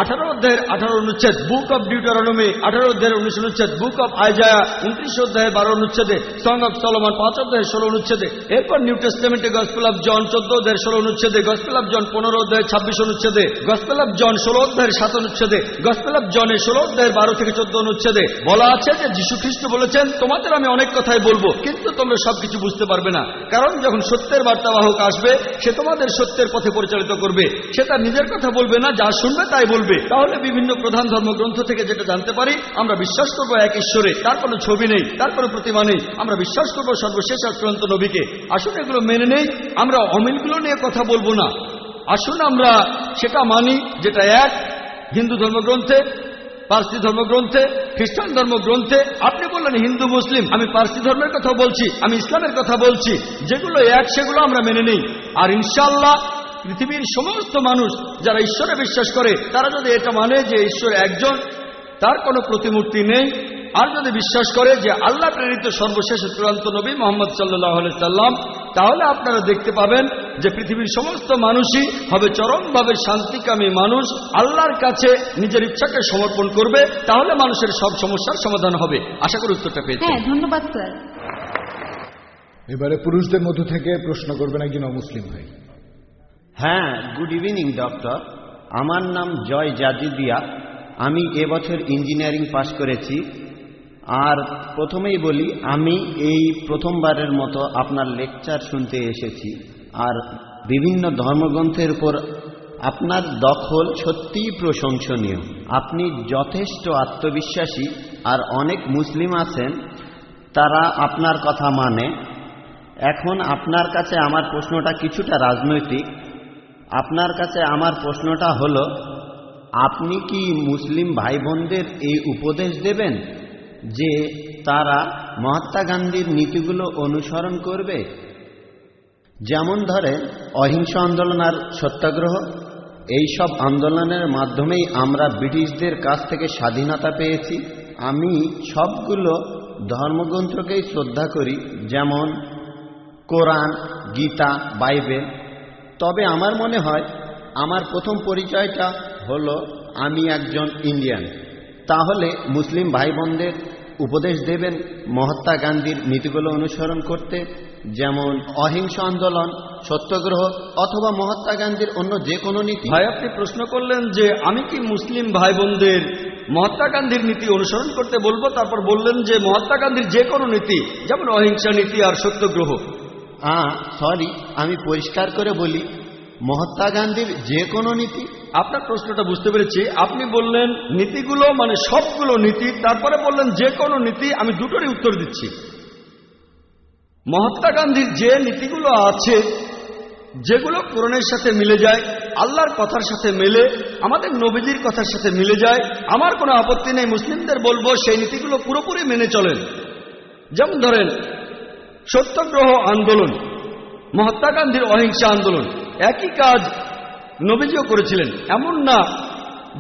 18 অধ্যায়ের 18 অনুচ্ছেদ, book of ডিউটারনমি 18 অধ্যায়ের 19 অনুচ্ছেদ, বুক অব আইজায়া 29 অধ্যায়ের 12 অনুচ্ছেদে, সং অব সলোমন 5 অধ্যায়ের 16 অনুচ্ছেদে, এরপর নিউ টেস্টামেন্টে গসপেল অব জন 14 অধ্যায়ের 16 অনুচ্ছেদে, গসপেল অব জন 15 অধ্যায়ের 26 অনুচ্ছেদে, গসপেল অব জন 16 অধ্যায়ের 7 অনুচ্ছেদে, গসপেল অব জনের 16 অধ্যায়ের 12 থেকে 14 অনুচ্ছেদে বলা আছে যে যীশু খ্রিস্ট বলেছেন, তোমাদের আমি অনেক কথাই বলবো, কিন্তু তোমরা সবকিছু বুঝতে পারবে না, কারণ যখন সত্যের বার্তাবাহক আসবে সে তোমাদের সত্যের পথে পরিচালিত করবে। সে তার নিজের কথা বলবে না, যা শুনবে তাই বলবে। তাহলে বিভিন্ন প্রধান ধর্মগ্রন্থ থেকে যেটা জানতে পারি, আমরা বিশ্বাস করবো এক ঈশ্বরে, তার কোনো ছবি নেই, তার কোনো প্রতিমা নেই। আমরা বিশ্বাস করবো সর্বশেষ আর চূড়ান্ত নবীকে। আসুন এগুলো মেনে নেই, আমরা অমিলগুলো নিয়ে কথা বলবো না। আসুন আমরা সেটা মানি যেটা এক, হিন্দু ধর্মগ্রন্থে, পার্সি ধর্মগ্রন্থে, খ্রিস্টান ধর্মগ্রন্থে। আপনি বললেন হিন্দু মুসলিম, আমি পার্সি ধর্মের কথা বলছি, আমি ইসলামের কথা বলছি। যেগুলো এক সেগুলো আমরা মেনে নেই। আর ইনশাআল্লাহ পৃথিবীর সমস্ত মানুষ যারা ঈশ্বরে বিশ্বাস করে, তারা যদি এটা মানে যে ঈশ্বর একজন, তার কোনো প্রতিমূর্তি নেই, আর যদি বিশ্বাস করে যে আল্লাহ প্রেরিত সর্বশেষ চূড়ান্ত নবী মুহাম্মদ সাল্লাল্লাহু আলাইহি সাল্লাম, তাহলে আপনারা দেখতে পাবেন যে পৃথিবীর সমস্ত মানুষই হবে চরমভাবে শান্তিকামী মানুষ, আল্লাহর কাছে নিজের ইচ্ছাকে সমর্পণ করবে। তাহলে মানুষের সব সমস্যার সমাধান হবে। আশা করি উত্তরটা পেয়েছেন। হ্যাঁ, ধন্যবাদ স্যার। এবারে পুরুষদের মধ্য থেকে প্রশ্ন করবেন একজন অমুসলিম ভাই। হ্যাঁ, গুড ইভিনিং ডক্টর। আমার নাম জয় জাজিদিয়া। আমি এবছর ইঞ্জিনিয়ারিং পাশ করেছি। আর প্রথমেই বলি, আমি এই প্রথমবারের মতো আপনার লেকচার শুনতে এসেছি। আর বিভিন্ন ধর্মগ্রন্থের উপর আপনার দখল সত্যিই প্রশংসনীয়। আপনি যথেষ্ট আত্মবিশ্বাসী, আর অনেক মুসলিম আছেন তারা আপনার কথা মানে। এখন আপনার কাছে আমার প্রশ্নটা কিছুটা রাজনৈতিক। আপনার কাছে আমার প্রশ্নটা হলো, আপনি কি মুসলিম ভাই বোনদের এই উপদেশ দেবেন যে তারা মহাত্মা গান্ধীর নীতিগুলো অনুসরণ করবে? যেমন ধরে অহিংস আন্দোলন আর সত্যাগ্রহ, এই সব আন্দোলনের মাধ্যমেই আমরা ব্রিটিশদের কাছ থেকে স্বাধীনতা পেয়েছি। আমি সবগুলো ধর্মগ্রন্থকেই শ্রদ্ধা করি, যেমন কোরআন, গীতা, বাইবেল। তবে আমার মনে হয় আমার প্রথম পরিচয়টা হলো আমি একজন ইন্ডিয়ান। তাহলে মুসলিম ভাই বোনদের উপদেশ দেবেন মহাত্মা গান্ধীর নীতিগুলো অনুসরণ করতে, যেমন অহিংস আন্দোলন, সত্যাগ্রহ, অথবা মহাত্মা গান্ধীর অন্য যে কোনো নীতি? ভাই, আপনি প্রশ্ন করলেন যে আমি কি মুসলিম ভাই বোনদের মহাত্মা গান্ধীর নীতি অনুসরণ করতে বলবো, তারপর বললেন যে মহাত্মা গান্ধীর যে কোনো নীতি, যেমন অহিংসা নীতি আর সত্যাগ্রহ। সরি, আমি পরিষ্কার করে বলি, মহাত্মা গান্ধীর যে কোনো নীতি। আপনার প্রশ্নটা বুঝতে পেরেছি। আপনি বললেন নীতিগুলো মানে সবগুলো নীতি, তারপরে বললেন যে কোনো নীতি। আমি দুটোরই উত্তর দিচ্ছি। মহাত্মা গান্ধীর যে নীতিগুলো আছে, যেগুলো কোরআনের সাথে মিলে যায়, আল্লাহর কথার সাথে মেলে, আমাদের নবীজির কথার সাথে মিলে যায়, আমার কোনো আপত্তি নেই। মুসলিমদের বলবো সেই নীতিগুলো পুরোপুরি মেনে চলেন। যেমন ধরেন সত্যাগ্রহ আন্দোলন, মহাত্মা গান্ধীর অহিংসা আন্দোলন, একই কাজ নবীজিও করেছিলেন। এমন না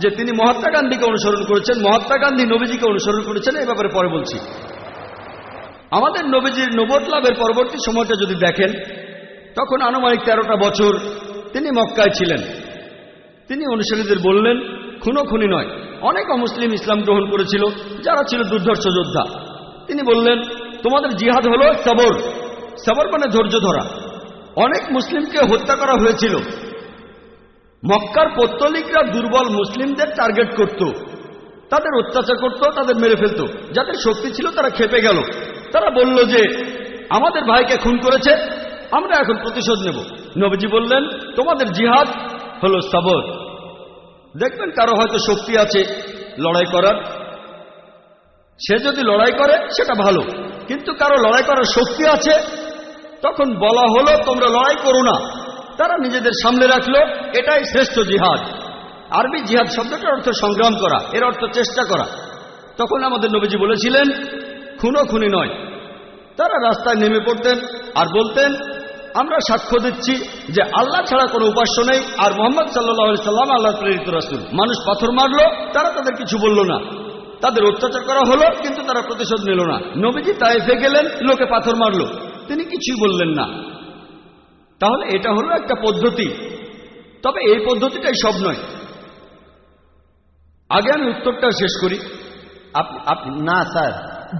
যে তিনি মহাত্মা গান্ধীকে অনুসরণ করেছেন, মহাত্মা গান্ধী নবীজিকে অনুসরণ করেছেন। এই ব্যাপারে পরে বলছি। আমাদের নবীজির নবুয়ত লাভের পরবর্তী সময়টা যদি দেখেন, তখন আনুমানিক 13টা বছর তিনি মক্কায় ছিলেন। তিনি অনুসারীদের বললেন খুনোখুনি নয়। অনেক অমুসলিম ইসলাম গ্রহণ করেছিল যারা ছিল দুর্ধর্ষ যোদ্ধা। তিনি বললেন তোমাদের জিহাদ হলো সবর। সবর মানে ধৈর্য ধরা। অনেক মুসলিমকে হত্যা করা হয়েছিল। মক্কার পৌত্তলিকরা দুর্বল মুসলিমদের টার্গেট করত, তাদের অত্যাচার করত, তাদের মেরে ফেলত। যাদের শক্তি ছিল তারা খেপে গেল। তারা বলল যে আমাদের ভাইকে খুন করেছে, আমরা এখন প্রতিশোধ নেব। নবীজি বললেন তোমাদের জিহাদ হলো সবর। দেখবেন কারো হয়তো শক্তি আছে লড়াই করার, সে যদি লড়াই করে সেটা ভালো, কিন্তু কারো লড়াই করার শক্তি আছে, তখন বলা হলো তোমরা লড়াই করো না। তারা নিজেদের সামনে রাখলো, এটাই শ্রেষ্ঠ জিহাদ। আরবি জিহাদ শব্দটার অর্থ সংগ্রাম করা, এর অর্থ চেষ্টা করা। তখন আমাদের নবীজি বলেছিলেন খুনোখুনি নয়। তারা রাস্তায় নেমে পড়তেন আর বলতেন আমরা সাক্ষ্য দিচ্ছি যে আল্লাহ ছাড়া কোনো উপাস্য নেই, আর মুহাম্মদ সাল্লাল্লাহু আলাইহি সাল্লাম আল্লাহর প্রেরিত রাসূল। মানুষ পাথর মারলো, তারা তাদের কিছু বলল না। তাদের অত্যাচার করা হলো, কিন্তু তারা প্রতিশোধ নিল না। নবীজি তায়েফে গেলেন, লোকে পাথর মারলো, তিনি কিছুই বললেন না। তাহলে এটা হলো একটা পদ্ধতি, তবে এই পদ্ধতিটাই সব নয়। আগে আমি উত্তরটা শেষ করি। না স্যার,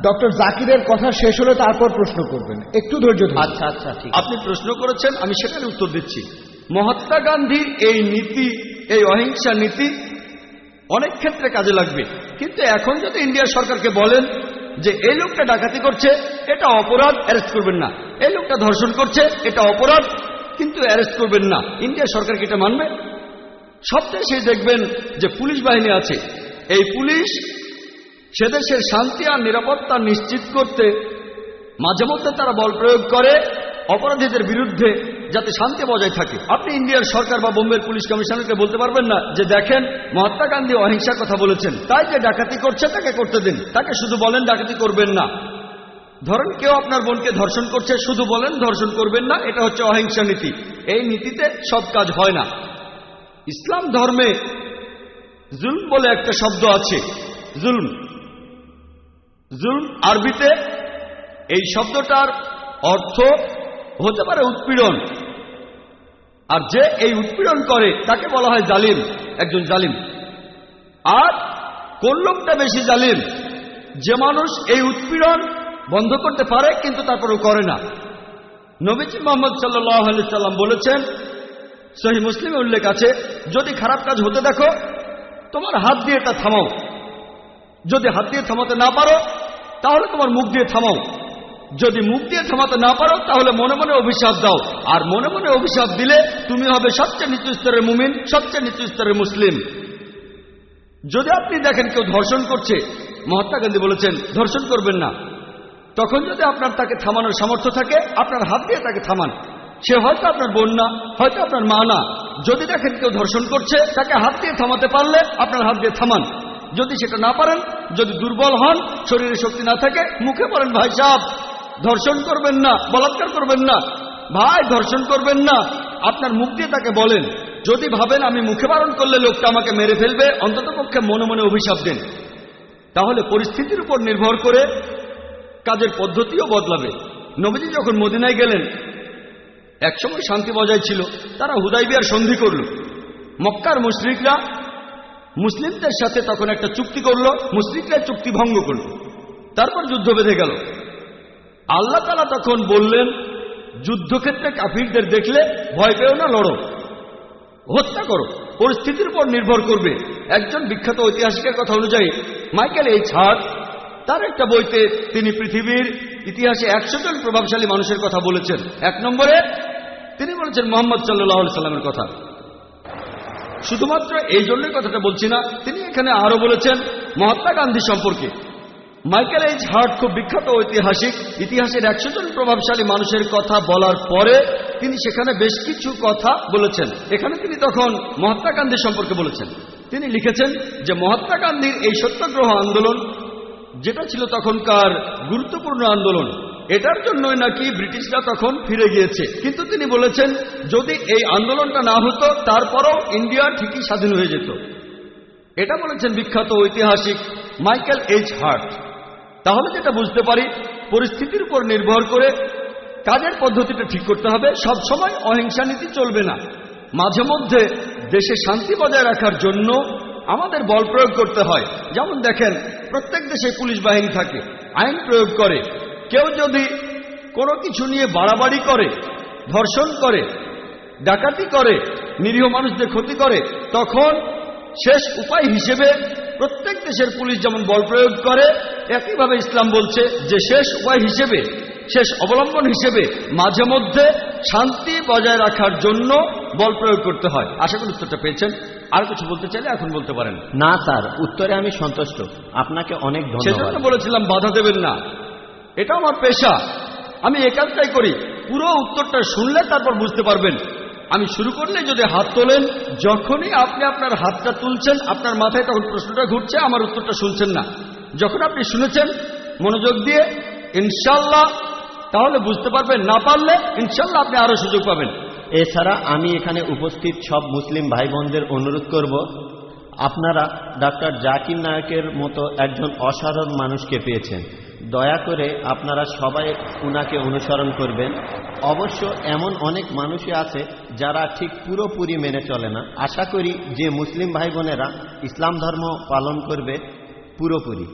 ডক্টর জাকিরের কথা শেষ হলে তারপর প্রশ্ন করবেন, একটু ধৈর্য ধরুন। আচ্ছা আচ্ছা ঠিক। আপনি প্রশ্ন করেছেন, আমি সেখানে উত্তর দিচ্ছি। মহাত্মা গান্ধীর এই নীতি, এই অহিংসা নীতি অনেক ক্ষেত্রে কাজে লাগবে, কিন্তু এখন যদি ইন্ডিয়ার সরকারকে বলেন যে এই লোকটা ডাকাতি করছে, এটা অপরাধ, অ্যারেস্ট করবেন না, এই লোকটা ধর্ষণ করছে, এটা অপরাধ, কিন্তু অ্যারেস্ট করবেন না, ইন্ডিয়ার সরকার কি এটা মানবে? সব দেশে দেখবেন যে পুলিশ বাহিনী আছে, এই পুলিশ সে দেশের শান্তি আর নিরাপত্তা নিশ্চিত করতে মাঝে মধ্যে তারা বল প্রয়োগ করে অপরাধীদের বিরুদ্ধে, যাতে শান্তি বজায় থাকে। আপনি ইন্ডিয়ার সরকার বা বোম্বের পুলিশ কমিশনারকে বলতে পারবেন না যে দেখেন মহাত্মা গান্ধী অহিংসার কথা বলেছেন, তাই যে ডাকাতি করছে তাকে করতে দিন, তাকে শুধু বলেন ডাকাতি করবেন না। ধরেন কেউ আপনার বোনকে ধর্ষণ করছে, শুধু বলেন ধর্ষণ করবেন না, এটা হচ্ছে অহিংসা নীতি। এই নীতিতে সব কাজ হয় না। ইসলাম ধর্মে জুলম বলে একটা শব্দ আছে, জুলম। জুলম আরবিতে এই শব্দটার অর্থ হতে পারে উৎপীড়ন, আর যে এই উৎপীড়ন করে তাকে বলা হয় জালিম, একজন জালিম। আর কোন লোকটা বেশি জালিম? যে মানুষ এই উৎপীড়ন বন্ধ করতে পারে কিন্তু তারপরেও করে না। নবীজি মুহাম্মদ সাল্লাল্লাহু আলাইহি সাল্লাম বলেছেন, সহিহ মুসলিমে উল্লেখ আছে, যদি খারাপ কাজ হতে দেখো তোমার হাত দিয়ে তা থামাও, যদি হাত দিয়ে থামাতে না পারো তাহলে তোমার মুখ দিয়ে থামাও, যদি মুখ দিয়ে থামাতে না পারো তাহলে মনে মনে অভিশাপ দাও, আর মনে মনে অভিশাপ দিলে তুমি হবে সবচেয়ে নিচু স্তরের মুমিন, সবচেয়ে নিচু স্তরের মুসলিম। যদি আপনি দেখেন কেউ ধর্ষণ করছে, মহাত্মা গান্ধী বলেছেন ধর্ষণ করবেন না, তখন যদি আপনার তাকে থামানোর সামর্থ্য থাকে আপনার হাত দিয়ে তাকে থামান। সে হয়তো আপনার বোন না, হয়তো আপনার মা না। যদি দেখেন কেউ ধর্ষণ করছে, তাকে হাত দিয়ে থামাতে পারলে আপনার হাত দিয়ে থামান। যদি সেটা না পারেন, যদি দুর্বল হন, শরীরে শক্তি না থাকে, মুখে বলেন ভাই সাহেব ধর্ষণ করবেন না, বলাৎকার করবেন না, ভাই ধর্ষণ করবেন না, আপনার মুখ দিয়ে তাকে বলেন। যদি ভাবেন আমি মুখে বারণ করলে লোকটা আমাকে মেরে ফেলবে, অন্ততপক্ষে মনে মনে অভিশাপ দেন। তাহলে পরিস্থিতির উপর নির্ভর করে কাজের পদ্ধতিও বদলাবে। নবীজি যখন মদিনায় গেলেন, একসময় শান্তি বজায় ছিল, তারা হুদাইবিয়ার সন্ধি করল। মক্কার মুশরিকরা মুসলিমদের সাথে তখন একটা চুক্তি করল, মুশরিকরা চুক্তি ভঙ্গ করল, তারপর যুদ্ধ বেঁধে গেল। আল্লাহ তাআলা তখন বললেন, যুদ্ধক্ষেত্রে কাফিরদের দেখলে ভয় পেও না, লড়ো, হত্যা করো, পরিস্থিতির উপর নির্ভর করবে। একজন বিখ্যাত ঐতিহাসিকের কথা অনুযায়ী মাইকেল এইচ হার্ট তার একটা বইতে তিনি পৃথিবীর ইতিহাসে 100 জন প্রভাবশালী মানুষের কথা বলেছেন। 1 নম্বরে তিনি বলেছেন মুহাম্মদ সাল্লাল্লাহু আলাইহি সাল্লামের কথা। শুধুমাত্র এই জন্যই কথাটা বলছি না, তিনি এখানে আরো বলেছেন মহাত্মা গান্ধী সম্পর্কে। মাইকেল এইচ হার্ট খুব বিখ্যাত ঐতিহাসিক, ইতিহাসের 100 জন প্রভাবশালী মানুষের কথা বলার পরে তিনি সেখানে বেশ কিছু কথা বলেছেন। এখানে তিনি তখন মহাত্মা গান্ধী সম্পর্কে বলেছেন। তিনি লিখেছেন যে মহাত্মা গান্ধীর এই সত্যাগ্রহ আন্দোলন, যেটা ছিল তখনকার গুরুত্বপূর্ণ আন্দোলন, এটার জন্যই নাকি ব্রিটিশরা তখন ফিরে গিয়েছে। কিন্তু তিনি বলেছেন যদি এই আন্দোলনটা না হতো তারপরও ইন্ডিয়া ঠিকই স্বাধীন হয়ে যেত। এটা বলেছেন বিখ্যাত ঐতিহাসিক মাইকেল এইচ হার্ট। তাহলে যেটা বুঝতে পারি, পরিস্থিতির উপর নির্ভর করে কাজের পদ্ধতিটা ঠিক করতে হবে। সব সময় অহিংসা নীতি চলবে না। মাঝে মধ্যে দেশে শান্তি বজায় রাখার জন্য আমাদের বল প্রয়োগ করতে হয়। যেমন দেখেন, প্রত্যেক দেশে পুলিশ বাহিনী থাকে, আইন প্রয়োগ করে। কেউ যদি কোনো কিছু নিয়ে বাড়াবাড়ি করে, ধর্ষণ করে, ডাকাতি করে, নিরীহ মানুষদের ক্ষতি করে, তখন শেষ উপায় হিসেবে প্রত্যেক দেশের পুলিশ যেমন বল প্রয়োগ করে, একইভাবে ইসলাম বলছে যে শেষ উপায় হিসেবে, শেষ অবলম্বন হিসেবে মাঝে মধ্যে শান্তি বজায় রাখার জন্য বল প্রয়োগ করতে হয়। আশা করি উত্তরটা পেয়েছেন। আর কিছু বলতে চাইলে এখন বলতে পারেন। না স্যার, উত্তরে আমি সন্তুষ্ট, আপনাকে অনেক ধন্যবাদ। সেজন্য বলেছিলাম বাধা দেবেন না, এটা আমার পেশা, আমি একান্তই করি। পুরো উত্তরটা শুনলে তারপর বুঝতে পারবেন। আমি শুরু করলে যদি হাত তোলেন, যখনই আপনি আপনার হাতটা তুলছেন আপনার মাথায় তখন প্রশ্নটা ঘুরছে, আমার উত্তরটা শুনছেন না। যখন আপনি শুনেছেন মনোযোগ দিয়ে ইনশাআল্লাহ, তাহলে বুঝতে পারবেন। না পারলে ইনশাআল্লাহ আপনি আরো সুযোগ পাবেন। এছাড়া আমি এখানে উপস্থিত সব মুসলিম ভাই বোনদের অনুরোধ করব, আপনারা ডাক্তার জাকির নায়কের মতো একজন অসাধারণ মানুষকে পেয়েছেন, দয়া করে আপনারা সবাই উনাকে অনুসরণ করবেন। অবশ্য এমন অনেক মানুষই আছে যারা ঠিক পুরোপুরি মেনে চলে না। আশা করি যে মুসলিম ভাই বোনেরা ইসলাম ধর্ম পালন করবে পুরোপুরি,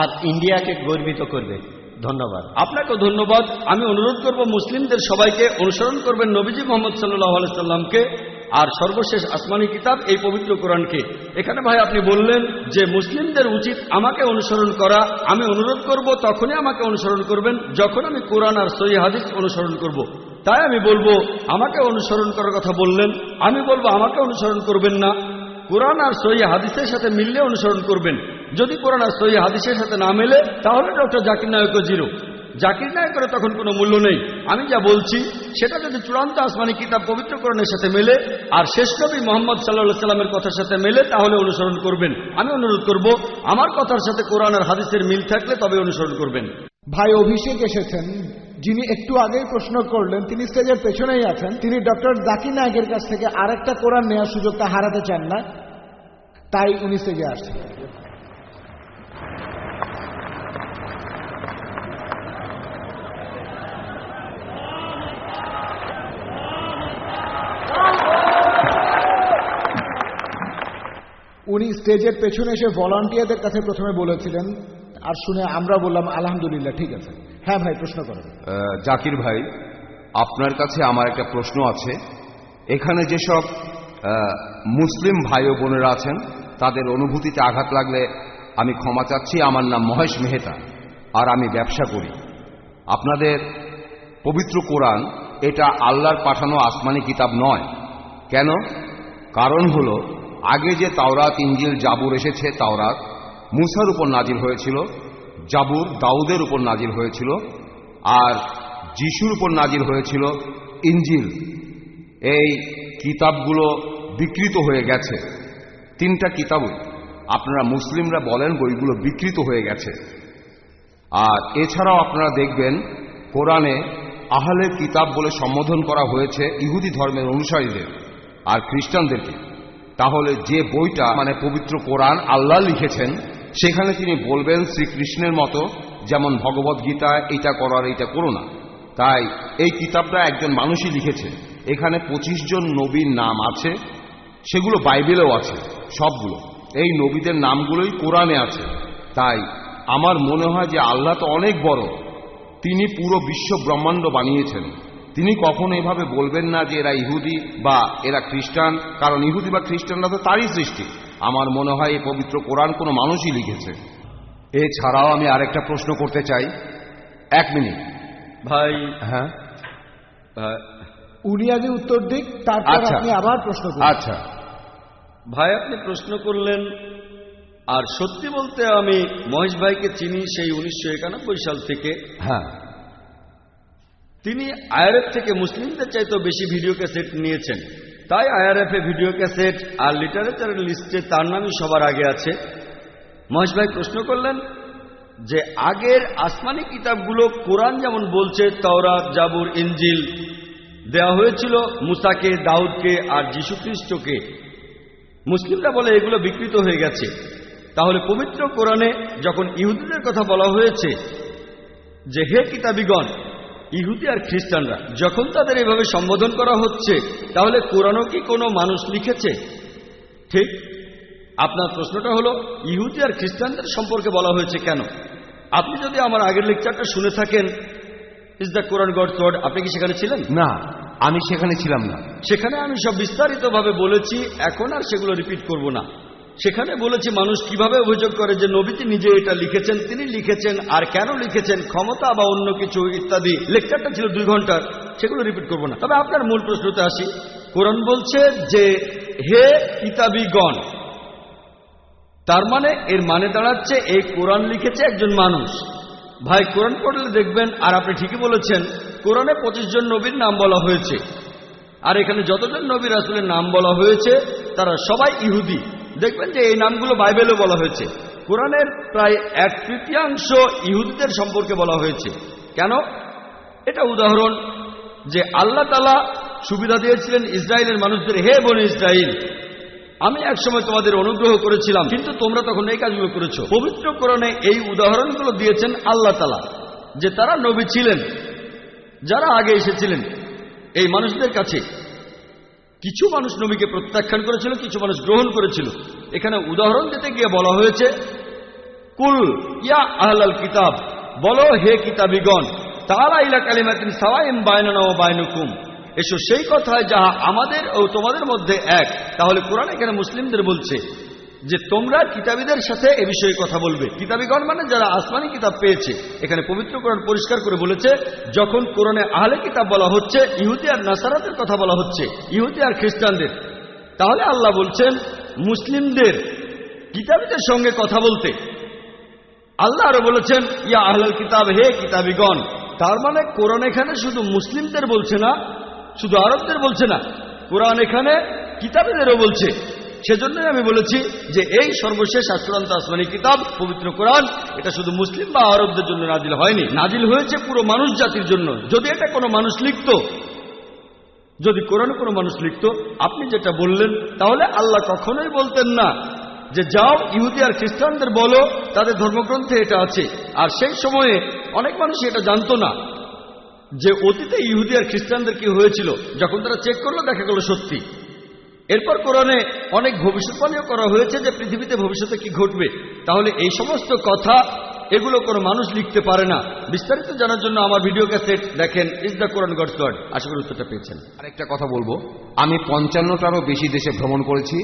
আর ইন্ডিয়াকে গর্বিত করবে। ধন্যবাদ। আপনাকেও ধন্যবাদ। আমি অনুরোধ করব মুসলিমদের সবাইকে অনুসরণ করবেন নবীজি মোহাম্মদ সাল্লাল্লাহু আলাইহি সাল্লামকে আর সর্বশেষ আসমানি কিতাব এই পবিত্র কোরআনকে। এখানে ভাই আপনি বললেন যে মুসলিমদের উচিত আমাকে অনুসরণ করা। আমি অনুরোধ করব তখনই আমাকে অনুসরণ করবেন যখন আমি কোরআন আর সহিহ হাদিস অনুসরণ করব। তাই আমি বলবো আমাকে অনুসরণ করার কথা বললেন, আমি বলবো আমাকে অনুসরণ করবেন না, কোরআন আর সহিহ হাদিসের সাথে মিললে অনুসরণ করবেন। যদি কোরআন আর সহিহ হাদিসের সাথে না মেলে তাহলে ডক্টর জাকির নায়কও জিরো। জাকির নায়কের তখন কোনো মূল্য নেই। আমি যা বলছি সেটা যদি চূড়ান্ত আসমানি কিতাব পবিত্র কোরআনের সাথে মেলে আর শেষ নবী মুহাম্মদ সাল্লাল্লাহু আলাইহি সাল্লামের কথার সাথে মেলে তাহলে অনুসরণ করবেন। আমি অনুরোধ করব আমার কথার সাথে কোরআন আর হাদিসের মিল থাকলে তবে অনুসরণ করবেন। ভাই অভিষেক এসেছেন, যিনি একটু আগেই প্রশ্ন করলেন, তিনি স্টেজের পেছনেই আছেন। তিনি ডক্টর জাকির নায়কের কাছ থেকে আরেকটা কোরআন নেওয়ার সুযোগটা হারাতে চান না, তাই উনি স্টেজে আসছেন। উনি স্টেজের পেছনে এসে ভলান্টিয়ারদের কাছে প্রথমে বলেছিলেন, আর শুনে আমরা বললাম আলহামদুলিল্লাহ, ঠিক আছে। হ্যাঁ ভাই, প্রশ্ন করেন। জাকির ভাই, আপনার কাছে আমার একটা প্রশ্ন আছে। এখানে যেসব মুসলিম ভাই ও বোনেরা আছেন তাদের অনুভূতিতে আঘাত লাগলে আমি ক্ষমা চাচ্ছি। আমার নাম মহেশ মেহতা আর আমি ব্যবসা করি। আপনাদের পবিত্র কোরআন এটা আল্লাহর পাঠানো আসমানি কিতাব নয়। কেন? কারণ হলো আগে যে তাওরাত, ইনজিল, জাবুর এসেছে, তাওরাত মুসার উপর নাজিল হয়েছিল, জাবুর দাউদের উপর নাজিল হয়েছিল, আর যিশুর উপর নাজিল হয়েছিল ইনজিল। এই কিতাবগুলো বিকৃত হয়ে গেছে। তিনটা কিতাবই আপনারা মুসলিমরা বলেন বইগুলো বিকৃত হয়ে গেছে। আর এছাড়াও আপনারা দেখবেন কোরআনে আহলে কিতাব বলে সম্বোধন করা হয়েছে ইহুদি ধর্মের অনুসারীদের আর খ্রিস্টানদেরকে। তাহলে যে বইটা মানে পবিত্র কোরআন আল্লাহ লিখেছেন সেখানে তিনি বলবেন শ্রীকৃষ্ণের মতো, যেমন ভগবত গীতা, এইটা করার এইটা করো না। তাই এই কিতাবটা একজন মানুষই লিখেছে। এখানে 25 জন নবীর নাম আছে, সেগুলো বাইবেলেও আছে সবগুলো। এই নবীদের নামগুলোই কোরআনে আছে। তাই আমার মনে হয় যে আল্লাহ তো অনেক বড়, তিনি পুরো বিশ্ব ব্রহ্মাণ্ড বানিয়েছেন। তিনি কখনো এভাবে বলবেন না যে এরা ইহুদি বা এরা খ্রিস্টান, কারণ ইহুদি বা খ্রিস্টানরা তো তারই সৃষ্টি। আমার মনে হয় এই পবিত্র কোরআন কোনো মানুষই লিখেছে। এছাড়াও আমি আরেকটা প্রশ্ন করতে চাই। 1 মিনিট ভাই। হ্যাঁ, উনি আগে উত্তর দিক, তারপর আপনি আবার প্রশ্ন করুন। আচ্ছা ভাই, আপনি প্রশ্ন করলেন, আর সত্যি বলতে আমি মহেশ ভাইকে চিনি সেই 1991 সাল থেকে। হ্যাঁ, তিনি আইআরএফ থেকে মুসলিমদের চাইতেও বেশি ভিডিও ক্যাসেট নিয়েছেন। তাই আইআরএফ এ ভিডিও ক্যাসেট আর লিটারেচারের লিস্টে তার নামই সবার আগে আছে। মহেশ ভাই প্রশ্ন করলেন যে আগের আসমানি কিতাবগুলো কোরআন যেমন বলছে তাওরাত, জাবুর, ইনজিল দেওয়া হয়েছিল মুসাকে, দাউদকে আর যীশু খ্রিস্টকে। মুসলিমরা বলে এগুলো বিকৃত হয়ে গেছে। তাহলে পবিত্র কোরআনে যখন ইহুদিদের কথা বলা হয়েছে যে হে কিতাবীগণ, ইহুদি আর খ্রিস্টানরা যখন তাদের এভাবে সম্বোধন করা হচ্ছে, তাহলে কোরআনও কি কোনো মানুষ লিখেছে? ঠিক। আপনার প্রশ্নটা হলো ইহুদি আর খ্রিস্টানদের সম্পর্কে বলা হয়েছে কেন? আপনি যদি আমার আগের লেকচারটা শুনে থাকেন, is the Quran God's word, আপনি কি সেখানে ছিলেন? না, আমি সেখানে ছিলাম না। সেখানে আমি সব বিস্তারিতভাবে বলেছি, এখন আর সেগুলো রিপিট করব না। সেখানে বলেছি মানুষ কিভাবে অভিযোগ করে যে নবীজি নিজে এটা লিখেছেন, তিনি লিখেছেন, আর কেন লিখেছেন, ক্ষমতা বা অন্য কিছু ইত্যাদি। লেকচারটা ছিল 2 ঘন্টার, সেগুলো রিপিট করব না। তবে আপনার মূল প্রশ্নতে আসি। কোরআন বলছে যে হে কিতাবীগণ, তার মানে এর মানে দাঁড়াচ্ছে এই কোরআন লিখেছে একজন মানুষ। ভাই, কোরআন পড়লে দেখবেন, আর আপনি ঠিকই বলেছেন, কোরআনে 25 জন নবীর নাম বলা হয়েছে। আর এখানে যতজন নবী রাসূলের নাম বলা হয়েছে তারা সবাই ইহুদি। দেখবেন যে এই নামগুলো বাইবেলে বলা হয়েছে। কোরআনের প্রায় 1/3 ইহুদিদের সম্পর্কে বলা হয়েছে। কেন? এটা উদাহরণ যে আল্লাহ তাআলা সুবিধা দিয়েছিলেন ইসরায়েলের মানুষদের, হে বনি ইসরায়েল, আমি একসময় তোমাদের অনুগ্রহ করেছিলাম, কিন্তু তোমরা তখন এই কাজগুলো করেছো। পবিত্র কোরআনে এই উদাহরণগুলো দিয়েছেন আল্লাহ তাআলা, যে তারা নবী ছিলেন যারা আগে এসেছিলেন এই মানুষদের কাছে। কিছু মানুষ নবীকে প্রত্যাখ্যান করেছিল, কিছু মানুষ গ্রহণ করেছিল। এখানে উদাহরণ দিতে গিয়ে বলা হয়েছে, কুল ইয়া আহলাল কিতাব, বলো হে কিতাবীগণ, তাআলা ইলা কালিমাতিন সাওয়াইন বাইনানা ওয়া বাইনাকুম, এসো সেই কথায় যাহা আমাদের ও তোমাদের মধ্যে এক। তাহলে কোরআন এখানে মুসলিমদের বলছে যে তোমরা কিতাবীদের সাথে এ বিষয়ে কথা বলবে। কিতাবীগণ মানে যারা আসমানি কিতাব পেয়েছে। এখানে পবিত্র কোরআন পরিষ্কার করে বলেছে, যখন কোরআনে আহলে কিতাব বলা হচ্ছে, ইহুদি আর নাসারাদের কথা বলা হচ্ছে, ইহুদি আর খ্রিস্টানদের, তাহলে আল্লাহ বলছেন মুসলিমদের কিতাবীদের সঙ্গে কথা বলতে। আল্লাহ আরো বলেছেন ইয়া আহলাল কিতাব, হে কিতাবীগণ। তার মানে কোরআন এখানে শুধু মুসলিমদের বলছে না, শুধু আরবদের বলছে না, কোরআন এখানে কিতাবীদেরও বলছে। সেজন্যই আমি বলেছি যে এই সর্বশেষ চূড়ান্ত আসমানি কিতাব পবিত্র কোরআন, এটা শুধু মুসলিম বা আরবদের জন্য নাজিল হয়নি, নাজিল হয়েছে পুরো মানুষ জাতির জন্য। যদি এটা কোনো মানুষ লিখত, যদি কোরআনে কোনো মানুষ লিখত, আপনি যেটা বললেন, তাহলে আল্লাহ কখনোই বলতেন না যে যাও ইহুদি আর খ্রিস্টানদের বলো, তাদের ধর্মগ্রন্থে এটা আছে। আর সেই সময়ে অনেক মানুষ এটা জানতো না যে অতীতে ইহুদি আর খ্রিস্টানদের কি হয়েছিল। যখন তারা চেক করলো, দেখা গেল সত্যি। এরপর কোরআনে অনেক ভবিষ্যৎবাণীও করা হয়েছে যে পৃথিবীতে ভবিষ্যতে কি ঘটবে। তাহলে এই সমস্ত কথা এগুলো কোনো মানুষ লিখতে পারে না। বিস্তারিত জানার জন্য আমার ভিডিও ক্যাসেট দেখেন, is the Quran God's word. আশা করি উত্তরটা পেয়েছেন। আরেকটা কথা বলবো, আমি 55টারও বেশি দেশে ভ্রমণ করেছি।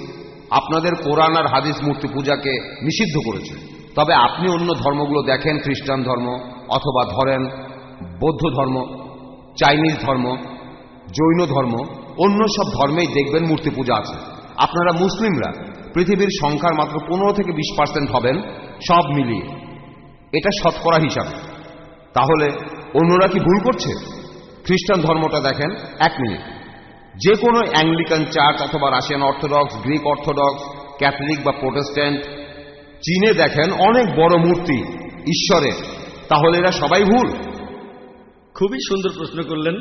আপনাদের কোরআন আর হাদিস মূর্তি পূজাকে নিষিদ্ধ করেছে। তবে আপনি অন্য ধর্মগুলো দেখেন, খ্রিস্টান ধর্ম অথবা ধরেন বৌদ্ধ ধর্ম, চাইনিজ ধর্ম, জৈন ধর্ম, অন্য সব ধর্মেই দেখবেন মূর্তি পূজা আছে। আপনারা মুসলিমরা পৃথিবীর সংখ্যার মাত্র 15 থেকে 20% হবেন সব মিলিয়ে, এটা শতকরা হিসাবে। তাহলে অন্যরা কি ভুল করছে? খ্রিস্টান ধর্মটা দেখেন, 1 মিনিট, যে কোনো অ্যাংলিকান চার্চ অথবা Russian orthodox, Greek orthodox, Catholic বা প্রোটেস্ট্যান্ট, চীনে দেখেন অনেক বড় মূর্তি ঈশ্বরের। তাহলে এরা সবাই ভুল? খুবই সুন্দর প্রশ্ন করলেন।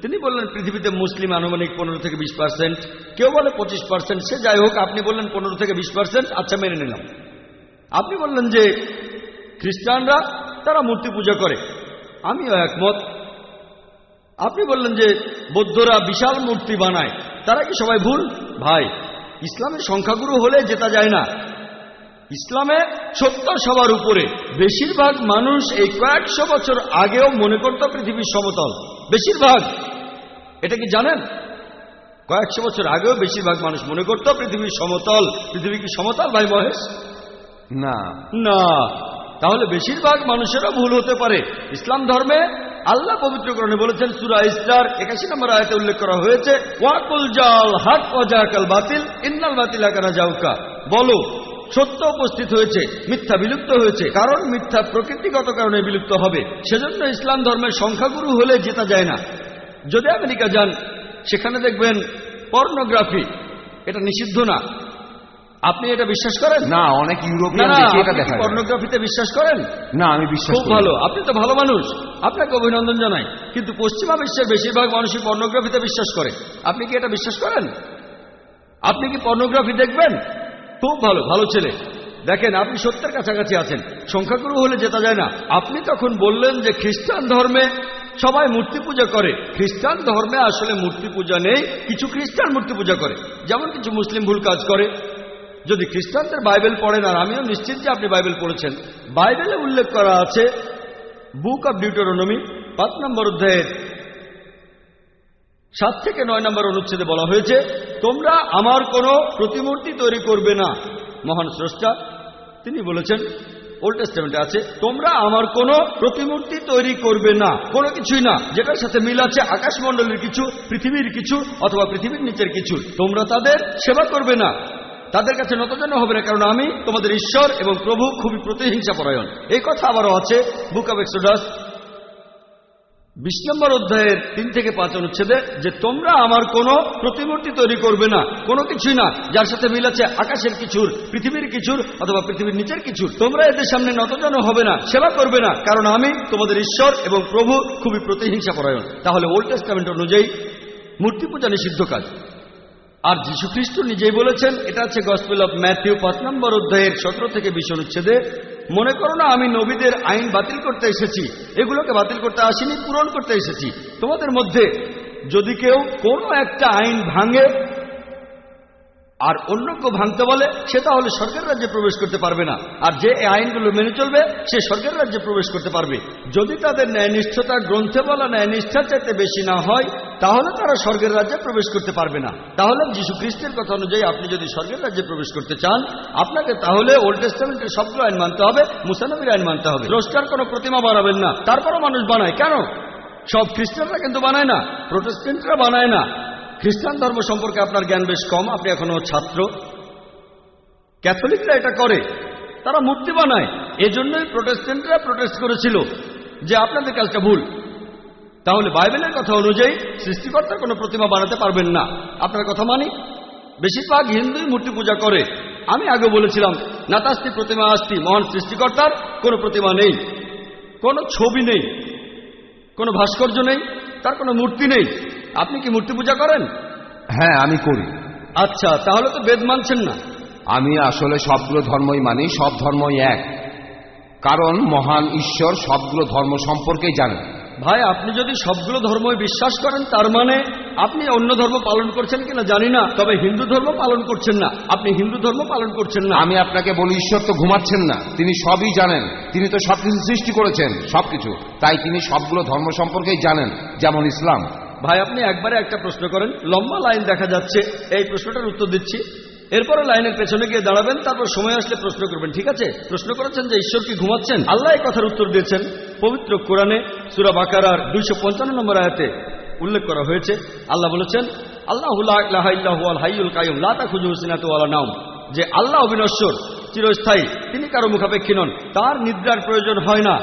তিনি বললেন পৃথিবীতে মুসলিম আনুমানিক 15 থেকে 20%, কেউ বলে 25%। সে যাই হোক, আপনি বললেন 15 থেকে 20%, আচ্ছা মেনে নিলাম। আপনি বললেন যে খ্রিস্টানরা তারা মূর্তি পূজা করে, আমিও একমত। আপনি বললেন যে বৌদ্ধরা বিশাল মূর্তি বানায়, তারা কি সবাই ভুল? ভাই, ইসলামের সংখ্যাগুরু হলে জেতা যায় না। ইসলামে সত্য সবার উপরে। বেশিরভাগ মানুষ এই কয়েকশো বছর আগেও মনে করত পৃথিবীর সমতল। বেশিরভাগ, এটা কি জানেন? কয়েকশো বছর আগেও বেশিরভাগ মানুষ মনে করত পৃথিবীর সমতল। পৃথিবী কি সমতল ভাই মহেশ? না না। তাহলে বেশিরভাগ মানুষেরও ভুল হতে পারে। ইসলাম ধর্মে আল্লাহ পবিত্র কোরআনে বলেছেন, সূরা ইসরার 81 নম্বর আয়াতে উল্লেখ করা হয়েছে, ওয়াকুল জাল হক ওয়া জাকাল বাতিল ইন্নাল বাতিলা কানা জাউকা, বলো সত্য উপস্থিত হয়েছে, মিথ্যা বিলুপ্ত হয়েছে, কারণ মিথ্যা প্রকৃতিগত কারণে বিলুপ্ত হবে। সেজন্য ইসলাম ধর্মের সংখ্যাগুরু হলে জেতা যায় না। যদি আমেরিকা যান, সেখানে দেখবেন পর্নোগ্রাফি, এটা নিষিদ্ধ না। আপনি এটা বিশ্বাস করেন? না, অনেক ইউরোপিয়ান দেশে এটা দেখা যায়। পর্নোগ্রাফিতে বিশ্বাস করেন? না, আমি বিশ্বাস খুব ভালো, আপনি তো ভালো মানুষ, আপনাকে অভিনন্দন জানাই। কিন্তু পশ্চিমা বিশ্বের বেশিরভাগ মানুষই পর্নোগ্রাফিতে বিশ্বাস করে। আপনি কি এটা বিশ্বাস করেন? আপনি কি পর্নোগ্রাফি দেখবেন? খুব ভালো, ভালো ছেলে। দেখেন, আপনি সত্যের কাছাকাছি আছেন। সংখ্যাগুরু হলে জেতা যায় না। আপনি তখন বললেন যে খ্রিস্টান ধর্মে সবাই মূর্তি পূজা করে। খ্রিস্টান ধর্মে আসলে মূর্তি পূজা নেই, কিছু খ্রিস্টান মূর্তি পূজা করে, যেমন কিছু মুসলিম ভুল কাজ করে। যদি খ্রিস্টানদের বাইবেল পড়েন, আর আমিও নিশ্চিত যে আপনি বাইবেল পড়েছেন, বাইবেলে উল্লেখ করা আছে, বুক অব ডিউটেরোনমি 5 নম্বর অধ্যায়ের 7 থেকে 9 নম্বর অনুচ্ছেদে বলা হয়েছে, তোমরা আমার কোনো প্রতিমূর্তি তৈরি করবে না। মহান স্রষ্টা তিনি বলেছেন, ওল্ড টেস্টামেন্টে আছে, তোমরা আমার কোনো প্রতিমূর্তি তৈরি করবে না, কোনো কিছুই না যেটার সাথে মিল আছে আকাশমণ্ডলের কিছু, পৃথিবীর কিছু অথবা পৃথিবীর নিচের কিছু। তোমরা তাদের সেবা করবে না, তাদের কাছে নতজানু হবে না, কারণ আমি তোমাদের ঈশ্বর এবং প্রভু খুবই প্রতিহিংসা পরায়ণ। এই কথা আবারও আছে বুক অব এক্সোডাস 20 নম্বর অধ্যায়ের 3 থেকে 5 অনুচ্ছেদে, যে তোমরা আমার কোনো প্রতিমূর্তি তৈরি করবে না, কোনো কিছুই না যার সাথে মিল আছে আকাশের কিছুর, পৃথিবীর কিছুর অথবা পৃথিবীর নিচের কিছুর। তোমরা এদের সামনে নতজানু হবে না, সেবা করবে না, কারণ আমি তোমাদের ঈশ্বর এবং প্রভু খুবই প্রতিহিংসা পরায়ণ। তাহলে ওল্ড টেস্টামেন্ট অনুযায়ী মূর্তি পূজা নিষিদ্ধ কাজ। আর যীশুখ্রিস্ট নিজেই বলেছেন, এটা আছে গসপেল অফ ম্যাথিউ 5 নম্বর অধ্যায়ের 17 থেকে 20 অনুচ্ছেদে, মনে করো না আমি নবীদের আইন বাতিল করতে এসেছি, এগুলোকে বাতিল করতে আসিনি, পূরণ করতে এসেছি। তোমাদের মধ্যে যদি কেউ কোনো একটা আইন ভাঙে আর অন্য কেউ ভাঙতে বলে, সে তাহলে স্বর্গের রাজ্যে প্রবেশ করতে পারবে না। আর যে এই আইনগুলো মেনে চলবে সে স্বর্গের রাজ্যে প্রবেশ করতে পারবে। যদি তাদের ন্যায়নিষ্ঠতা গ্রন্থে বলা ন্যায়নিষ্ঠার চাইতে বেশি না হয়, তাহলে তারা স্বর্গের রাজ্যে প্রবেশ করতে পারবে না। তাহলে যীশু খ্রিস্টের কথা অনুযায়ী আপনি যদি স্বর্গের রাজ্যে প্রবেশ করতে চান, আপনাকে তাহলে ওল্ড টেস্টামেন্টের সবগুলো আইন মানতে হবে, মুসা নবীর আইন মানতে হবে। স্রষ্টার কোনো প্রতিমা বানাবেন না। তারপরও মানুষ বানায় কেন? সব খ্রিস্টানরা কিন্তু বানায় না, প্রোটেস্ট্যান্টরা বানায় না। খ্রিস্টান ধর্ম সম্পর্কে আপনার জ্ঞান বেশ কম, আপনি এখনো ছাত্র। ক্যাথলিকরা এটা করে, তারা মূর্তি বানায়। এজন্যই প্রোটেস্ট্যান্টরা প্রোটেস্ট করেছিল যে আপনাদের কাজটা ভুল। তাহলে বাইবেলের কথা অনুযায়ী সৃষ্টিকর্তার কোনো প্রতিমা বানাতে পারবেন না। আপনার কথা মানি। বেশিরভাগ হিন্দুই মূর্তি পূজা করে। আমি আগে বলেছিলাম, নাতাস্তি প্রতিমা আস্তি, মহান সৃষ্টিকর্তার কোনো প্রতিমা নেই, কোনো ছবি নেই, কোনো ভাস্কর্য নেই, তার কোনো মূর্তি নেই। আপনি কি মূর্তি পূজা করেন? হ্যাঁ, আমি করি। আচ্ছা, তাহলে তো বেদ মানছেন না। আমি আসলে সবগুলো ধর্মই মানি, সব ধর্মই এক, কারণ মহান ঈশ্বর সবগুলো ধর্ম সম্পর্কেই জানেন। ভাই, আপনি যদি সবগুলো ধর্মই বিশ্বাস করেন, তার মানে আপনি অন্য ধর্ম পালন করছেন কিনা জানি না, তবে হিন্দু ধর্ম পালন করছেন না। আপনি হিন্দু ধর্ম পালন করছেন না। আমি আপনাকে বলি, ঈশ্বর তো ঘুমাচ্ছেন না, তিনি সবই জানেন। তিনি তো সবকিছু সৃষ্টি করেছেন, সবকিছু। তাই তিনি সবগুলো ধর্ম সম্পর্কেই জানেন, যেমন ইসলাম। ভাই, আপনি একবারে একটা প্রশ্ন করেন, লম্বা লাইন দেখা যাচ্ছে, এই প্রশ্নটার উত্তর দিচ্ছি, এরপরে লাইনের পেছনে গিয়ে দাঁড়াবেন, তারপর সময় আসলে প্রশ্ন করবেন, ঠিক আছে? প্রশ্ন করেছেন যে ঈশ্বর কি ঘুমাচ্ছেন? আল্লাহ এই কথার উত্তর দিয়েছেন পবিত্র কোরআনে সূরা বাকারার 255 নম্বর আয়াতে উল্লেখ করা হয়েছে। আল্লাহ বলেছেন, আল্লাহু লা ইলাহা ইল্লা হুয়াল হাইয়ুল কাইয়ুম লা তাখুযুহু সিনাতুন ওয়ালা নাওম, যে আল্লাহ অবিনশ্বর, চিরস্থায়ী, তিনি কারো মুখাপেক্ষী নন, তার নিদ্রার প্রয়োজন হয় না,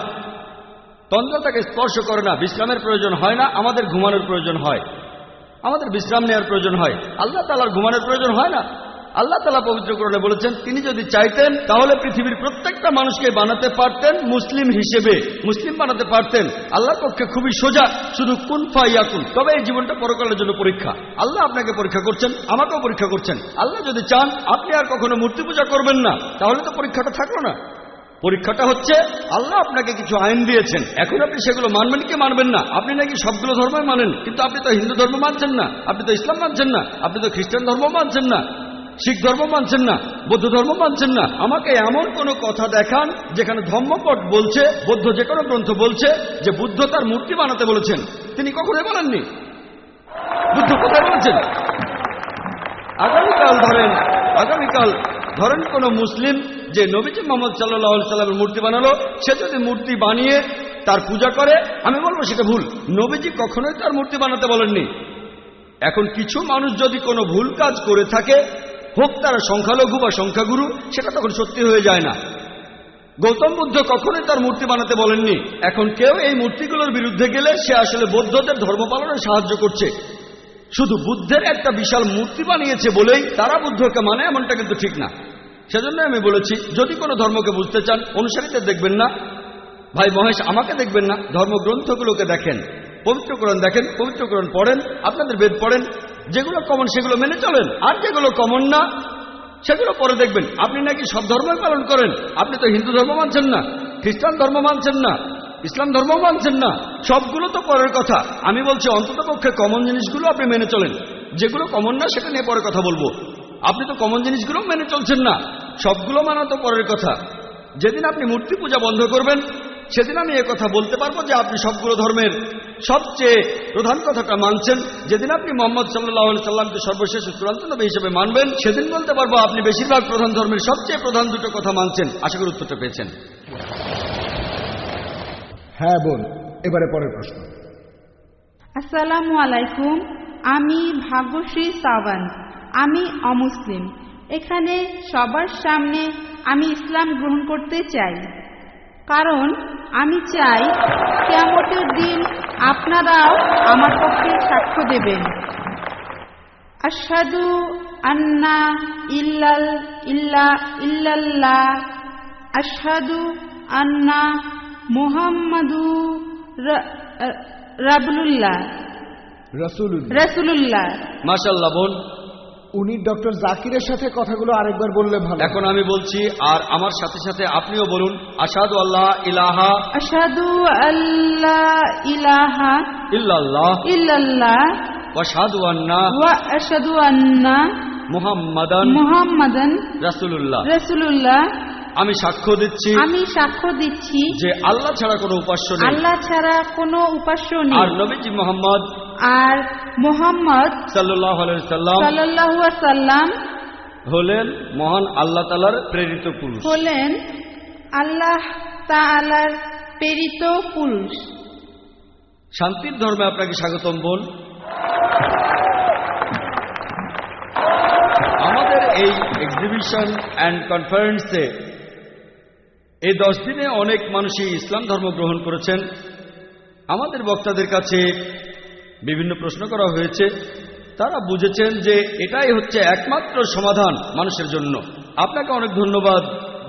তন্দ্রা তাকে স্পর্শ করে না, বিশ্রামের প্রয়োজন হয় না। আমাদের ঘুমানোর প্রয়োজন হয়, আমাদের বিশ্রাম নেওয়ার প্রয়োজন হয়, আল্লাহ তাআলার ঘুমানোর প্রয়োজন হয় না। আল্লাহ তাআলা পবিত্র কোরআনে বলেছেন, তিনি যদি চাইতেন তাহলে পৃথিবীর প্রত্যেকটা মানুষকে বানাতে পারতেন মুসলিম হিসেবে, মুসলিম বানাতে পারতেন। আল্লাহর পক্ষে খুবই সোজা, শুধু কুন ফায়াকুন। তবে এই জীবনটা পরকালের জন্য পরীক্ষা। আল্লাহ আপনাকে পরীক্ষা করছেন, আমাকেও পরীক্ষা করছেন। আল্লাহ যদি চান আপনি আর কখনো মূর্তি পূজা করবেন না, তাহলে তো পরীক্ষাটা থাকলো না। পরীক্ষাটা হচ্ছে, আল্লাহ আপনাকে কিছু আইন দিয়েছেন, এখন আপনি সেগুলো মানবেন কি মানবেন না। আপনি নাকি সবগুলো ধর্মই মানেন, কিন্তু আপনি তো হিন্দু ধর্ম মানছেন না, আপনি তো ইসলাম মানছেন না, আপনি তো খ্রিস্টান ধর্ম মানছেন না, শিখ ধর্ম মানছেন না, বৌদ্ধ ধর্ম মানছেন না। আমাকে এমন কোনো কথা দেখান যেখানে ধর্মপট বলছে, বৌদ্ধ যে কোনো গ্রন্থ বলছে যে বুদ্ধ তার মূর্তি বানাতে বলেছেন। তিনি কখনোই বলেননি। বুদ্ধ কোথায় বলেছেন? আগামীকাল ধরেন কোন মুসলিম যে নবীজি মুহাম্মদ সাল্লাল্লাহু আলাইহি সাল্লামের মূর্তি বানালো, সে যদি মূর্তি বানিয়ে তার পূজা করে, আমি বলবো সেটা ভুল। নবীজি কখনোই তার মূর্তি বানাতে বলেননি। এখন কিছু মানুষ যদি কোনো ভুল কাজ করে থাকে, হোক তারা সংখ্যালঘু বা সংখ্যাগুরু, সেটা তখন সত্যি হয়ে যায় না। গৌতম বুদ্ধ কখনোই তার মূর্তি বানাতে বলেননি। এখন কেউ এই মূর্তিগুলোর বিরুদ্ধে গেলে সে আসলে বৌদ্ধদের ধর্ম পালনে সাহায্য করছে। শুধু বুদ্ধের একটা বিশাল মূর্তি বানিয়েছে বলেই তারা বুদ্ধকে মানে, এমনটা কিন্তু ঠিক না। সেজন্য আমি বলেছি, যদি কোনো ধর্মকে বুঝতে চান, অনুসারীদের দেখবেন না, ভাই মহেশ আমাকে দেখবেন না, ধর্মগ্রন্থগুলোকে দেখেন, পবিত্র কোরআন দেখেন, পবিত্র কোরআন পড়েন, আপনাদের বেদ পড়েন, যেগুলো কমন সেগুলো মেনে চলেন, আর যেগুলো কমন না সেগুলো পরে দেখবেন। আপনি নাকি সব ধর্মই পালন করেন, আপনি তো হিন্দু ধর্ম মানছেন না, খ্রিস্টান ধর্ম মানছেন না, ইসলাম ধর্ম মানছেন না, সবগুলো তো পরের কথা। আমি বলছি অন্ততপক্ষে কমন জিনিসগুলো আপনি মেনে চলেন, যেগুলো কমন না সেটা নিয়ে পরে কথা বলবো। আপনি তো কমন জিনিসগুলো মেনে চলছেন না, সবগুলো মানা তো পরের কথা। যেদিন আপনি মূর্তি পূজা বন্ধ করবেন, সেদিন আমি কথা বলতে পারবো যে আপনি সবগুলো ধর্মের সবচেয়ে প্রধান কথাটা মানছেন। যেদিন আপনি মুহাম্মদ সাল্লাল্লাহু আলাইহি সাল্লামকে সর্বশেষ চূড়ান্ত নবী হিসেবে মানবেন, সেদিন বলতে পারবো আপনি বেশিরভাগ প্রধান ধর্মের সবচেয়ে প্রধান দুটো কথা মানছেন। আশা করি উত্তরটা পেয়েছেন। হ্যাঁ বোন, এবারে পরের প্রশ্ন। আসসালামু আলাইকুম, আমি ভাগ্যশ্রী সাওয়ান, আমি অমুসলিম। এখানে সবার সামনে আমি ইসলাম গ্রহণ করতে চাই, কারণ আমি চাই কিয়ামতের দিন আপনারাও আমার পক্ষে সাক্ষ্য দেবেন। আশহাদু আন্না ইল্লাল্লাহ, আশহাদু আন্না মুহাম্মাদু রাসূলুল্লাহ। মাশাআল্লাহ বোন, উনি ডক্টর জাকিরের সাথে কথাগুলো আরেকবার বললে ভালো। এখন আমি বলছি, আর আমার সাথে সাথে আপনিও বলুন, আশহাদু আল্লাহ ইলাহা আশহাদু আল্লা ইলাহা ইল্লাল্লাহ ইল্লাল্লাহ ওয়া আশহাদু আন্না ওয়া আশহাদু আন্না মুহাম্মাদান রাসূলুল্লাহ। আমি সাক্ষ্য দিচ্ছি যে আল্লাহ ছাড়া কোনো উপাস্য নেই, আর নবীজি মুহাম্মদ সাল্লাল্লাহু আলাইহি সাল্লাম হলেন মহান আল্লাহ তাআলার প্রেরিত পুরুষ। শান্তির ধর্মে আপনাকে স্বাগতম বোন। আমাদের এই এক্সিবিশন অ্যান্ড কনফারেন্সে এই 10 দিনে অনেক মানুষই ইসলাম ধর্ম গ্রহণ করেছেন। আমাদের বক্তাদের কাছে বিভিন্ন প্রশ্ন করা হয়েছে, তারা বুঝেছেন যে এটাই হচ্ছে একমাত্র সমাধান মানুষের জন্য। আপনাকে অনেক ধন্যবাদ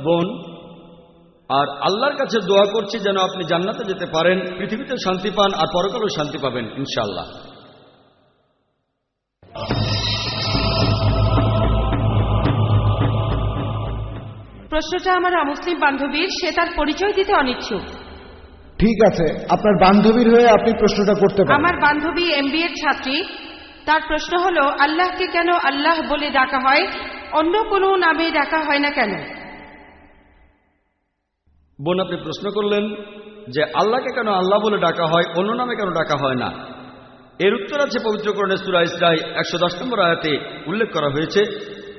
বোন, আর আল্লাহর কাছে দোয়া করছি যেন আপনি জান্নাতে যেতে পারেন, পৃথিবীতে শান্তি পান আর পরকালেও শান্তি পাবেন ইনশাআল্লাহ। প্রশ্নটা আমার অমুসলিম বান্ধবীর, সে তার পরিচয় দিতে অনিচ্ছুক। ঠিক আছে, আপনার বান্ধবীর হয়ে আপনি প্রশ্নটা করতে পারেন। আমার বান্ধবী এমবিএ এর ছাত্রী, তার প্রশ্ন হলো আল্লাহকে কেন আল্লাহ বলে ডাকা হয়, অন্য কোনো নামে ডাকা হয় না কেন? বোন, আপনি প্রশ্ন করলেন যে আল্লাহকে কেন আল্লাহ বলে ডাকা হয়, অন্য নামে কেন ডাকা হয় না। এর উত্তর আছে পবিত্র কোরআনে সূরা ইসরাঈ 110 নম্বর আয়াতে উল্লেখ করা হয়েছে।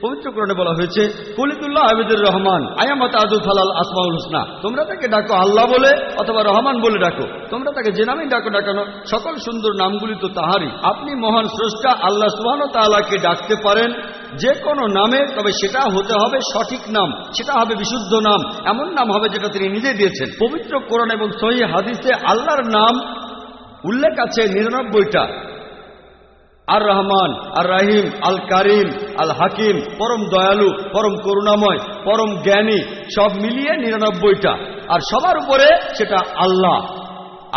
পবিত্র কোরআনে বলা হয়েছে, কুলিতুল্লাহ আবিদুর রহমান আয়ামাত আদু ফালাল আসমাউল হুসনা। তোমরা তাকে ডাকো আল্লাহ বলে অথবা রহমান বলে ডাকো, তোমরা তাকে যে নামেই ডাকো ডাকানো, সকল সুন্দর নামগুলি তো তাহারই। আপনি মহান স্রষ্টা আল্লাহ সুবহানাহু ওয়া তাআলাকে ডাকতে পারেন যে কোনো নামে, তবে সেটা হতে হবে সঠিক নাম, সেটা হবে বিশুদ্ধ নাম, এমন নাম হবে যেটা তিনি নিজে দিয়েছেন। পবিত্র কোরআন এবং সহিহ হাদিসে আল্লাহর নাম উল্লেখ আছে 99টা। আর রহমান, আর রাহিম, আল কারিম, আল হাকিম, পরম দয়ালু, পরম করুণাময়, পরম জ্ঞানী, সব মিলিয়ে 99টা। আর সবার উপরে সেটা আল্লাহ।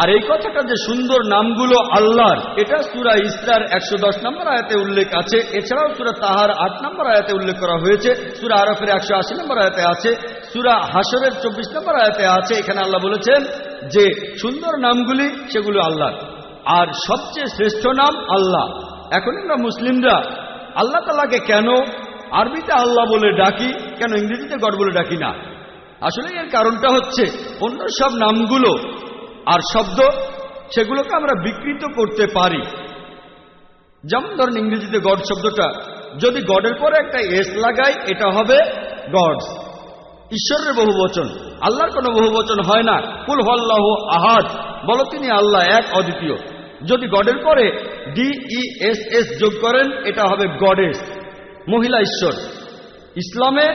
আর এই কথাটা যে সুন্দর নামগুলো আল্লাহর, এটা সূরা ইসরার 110 নম্বর আয়াতে উল্লেখ আছে। এছাড়াও সূরা তাহার 8 নম্বর আয়াতে উল্লেখ করা হয়েছে, সূরা আরাফের 180 নম্বর আয়াতে আছে, সূরা হাশরের 24 নম্বর আয়াতে আছে। এখানে আল্লাহ বলেছেন যে সুন্দর নামগুলি সেগুলো আল্লাহর, আর সবচেয়ে শ্রেষ্ঠ নাম আল্লাহ। এখন আমরা মুসলিমরা আল্লাহ তাআলাকে কেন আরবিতে আল্লাহ বলে ডাকি, কেন ইংরেজিতে গড বলে ডাকি না? আসলে এর কারণটা হচ্ছে অন্য সব নামগুলো আর শব্দ সেগুলোকে আমরা বিকৃত করতে পারি। যেমন ধরেন ইংরেজিতে গড শব্দটা যদি গডের পরে একটা এস লাগাই, এটা হবে গডস, ঈশ্বরের বহুবচন। আল্লাহর কোনো বহুবচন হয় না। কুল হুয়াল্লাহু আহাদ, বলো তিনি আল্লাহ এক অদ্বিতীয়। যদি গডের পরে DESS যোগ করেন, এটা হবে গডেস, মহিলা ঈশ্বর। ইসলামে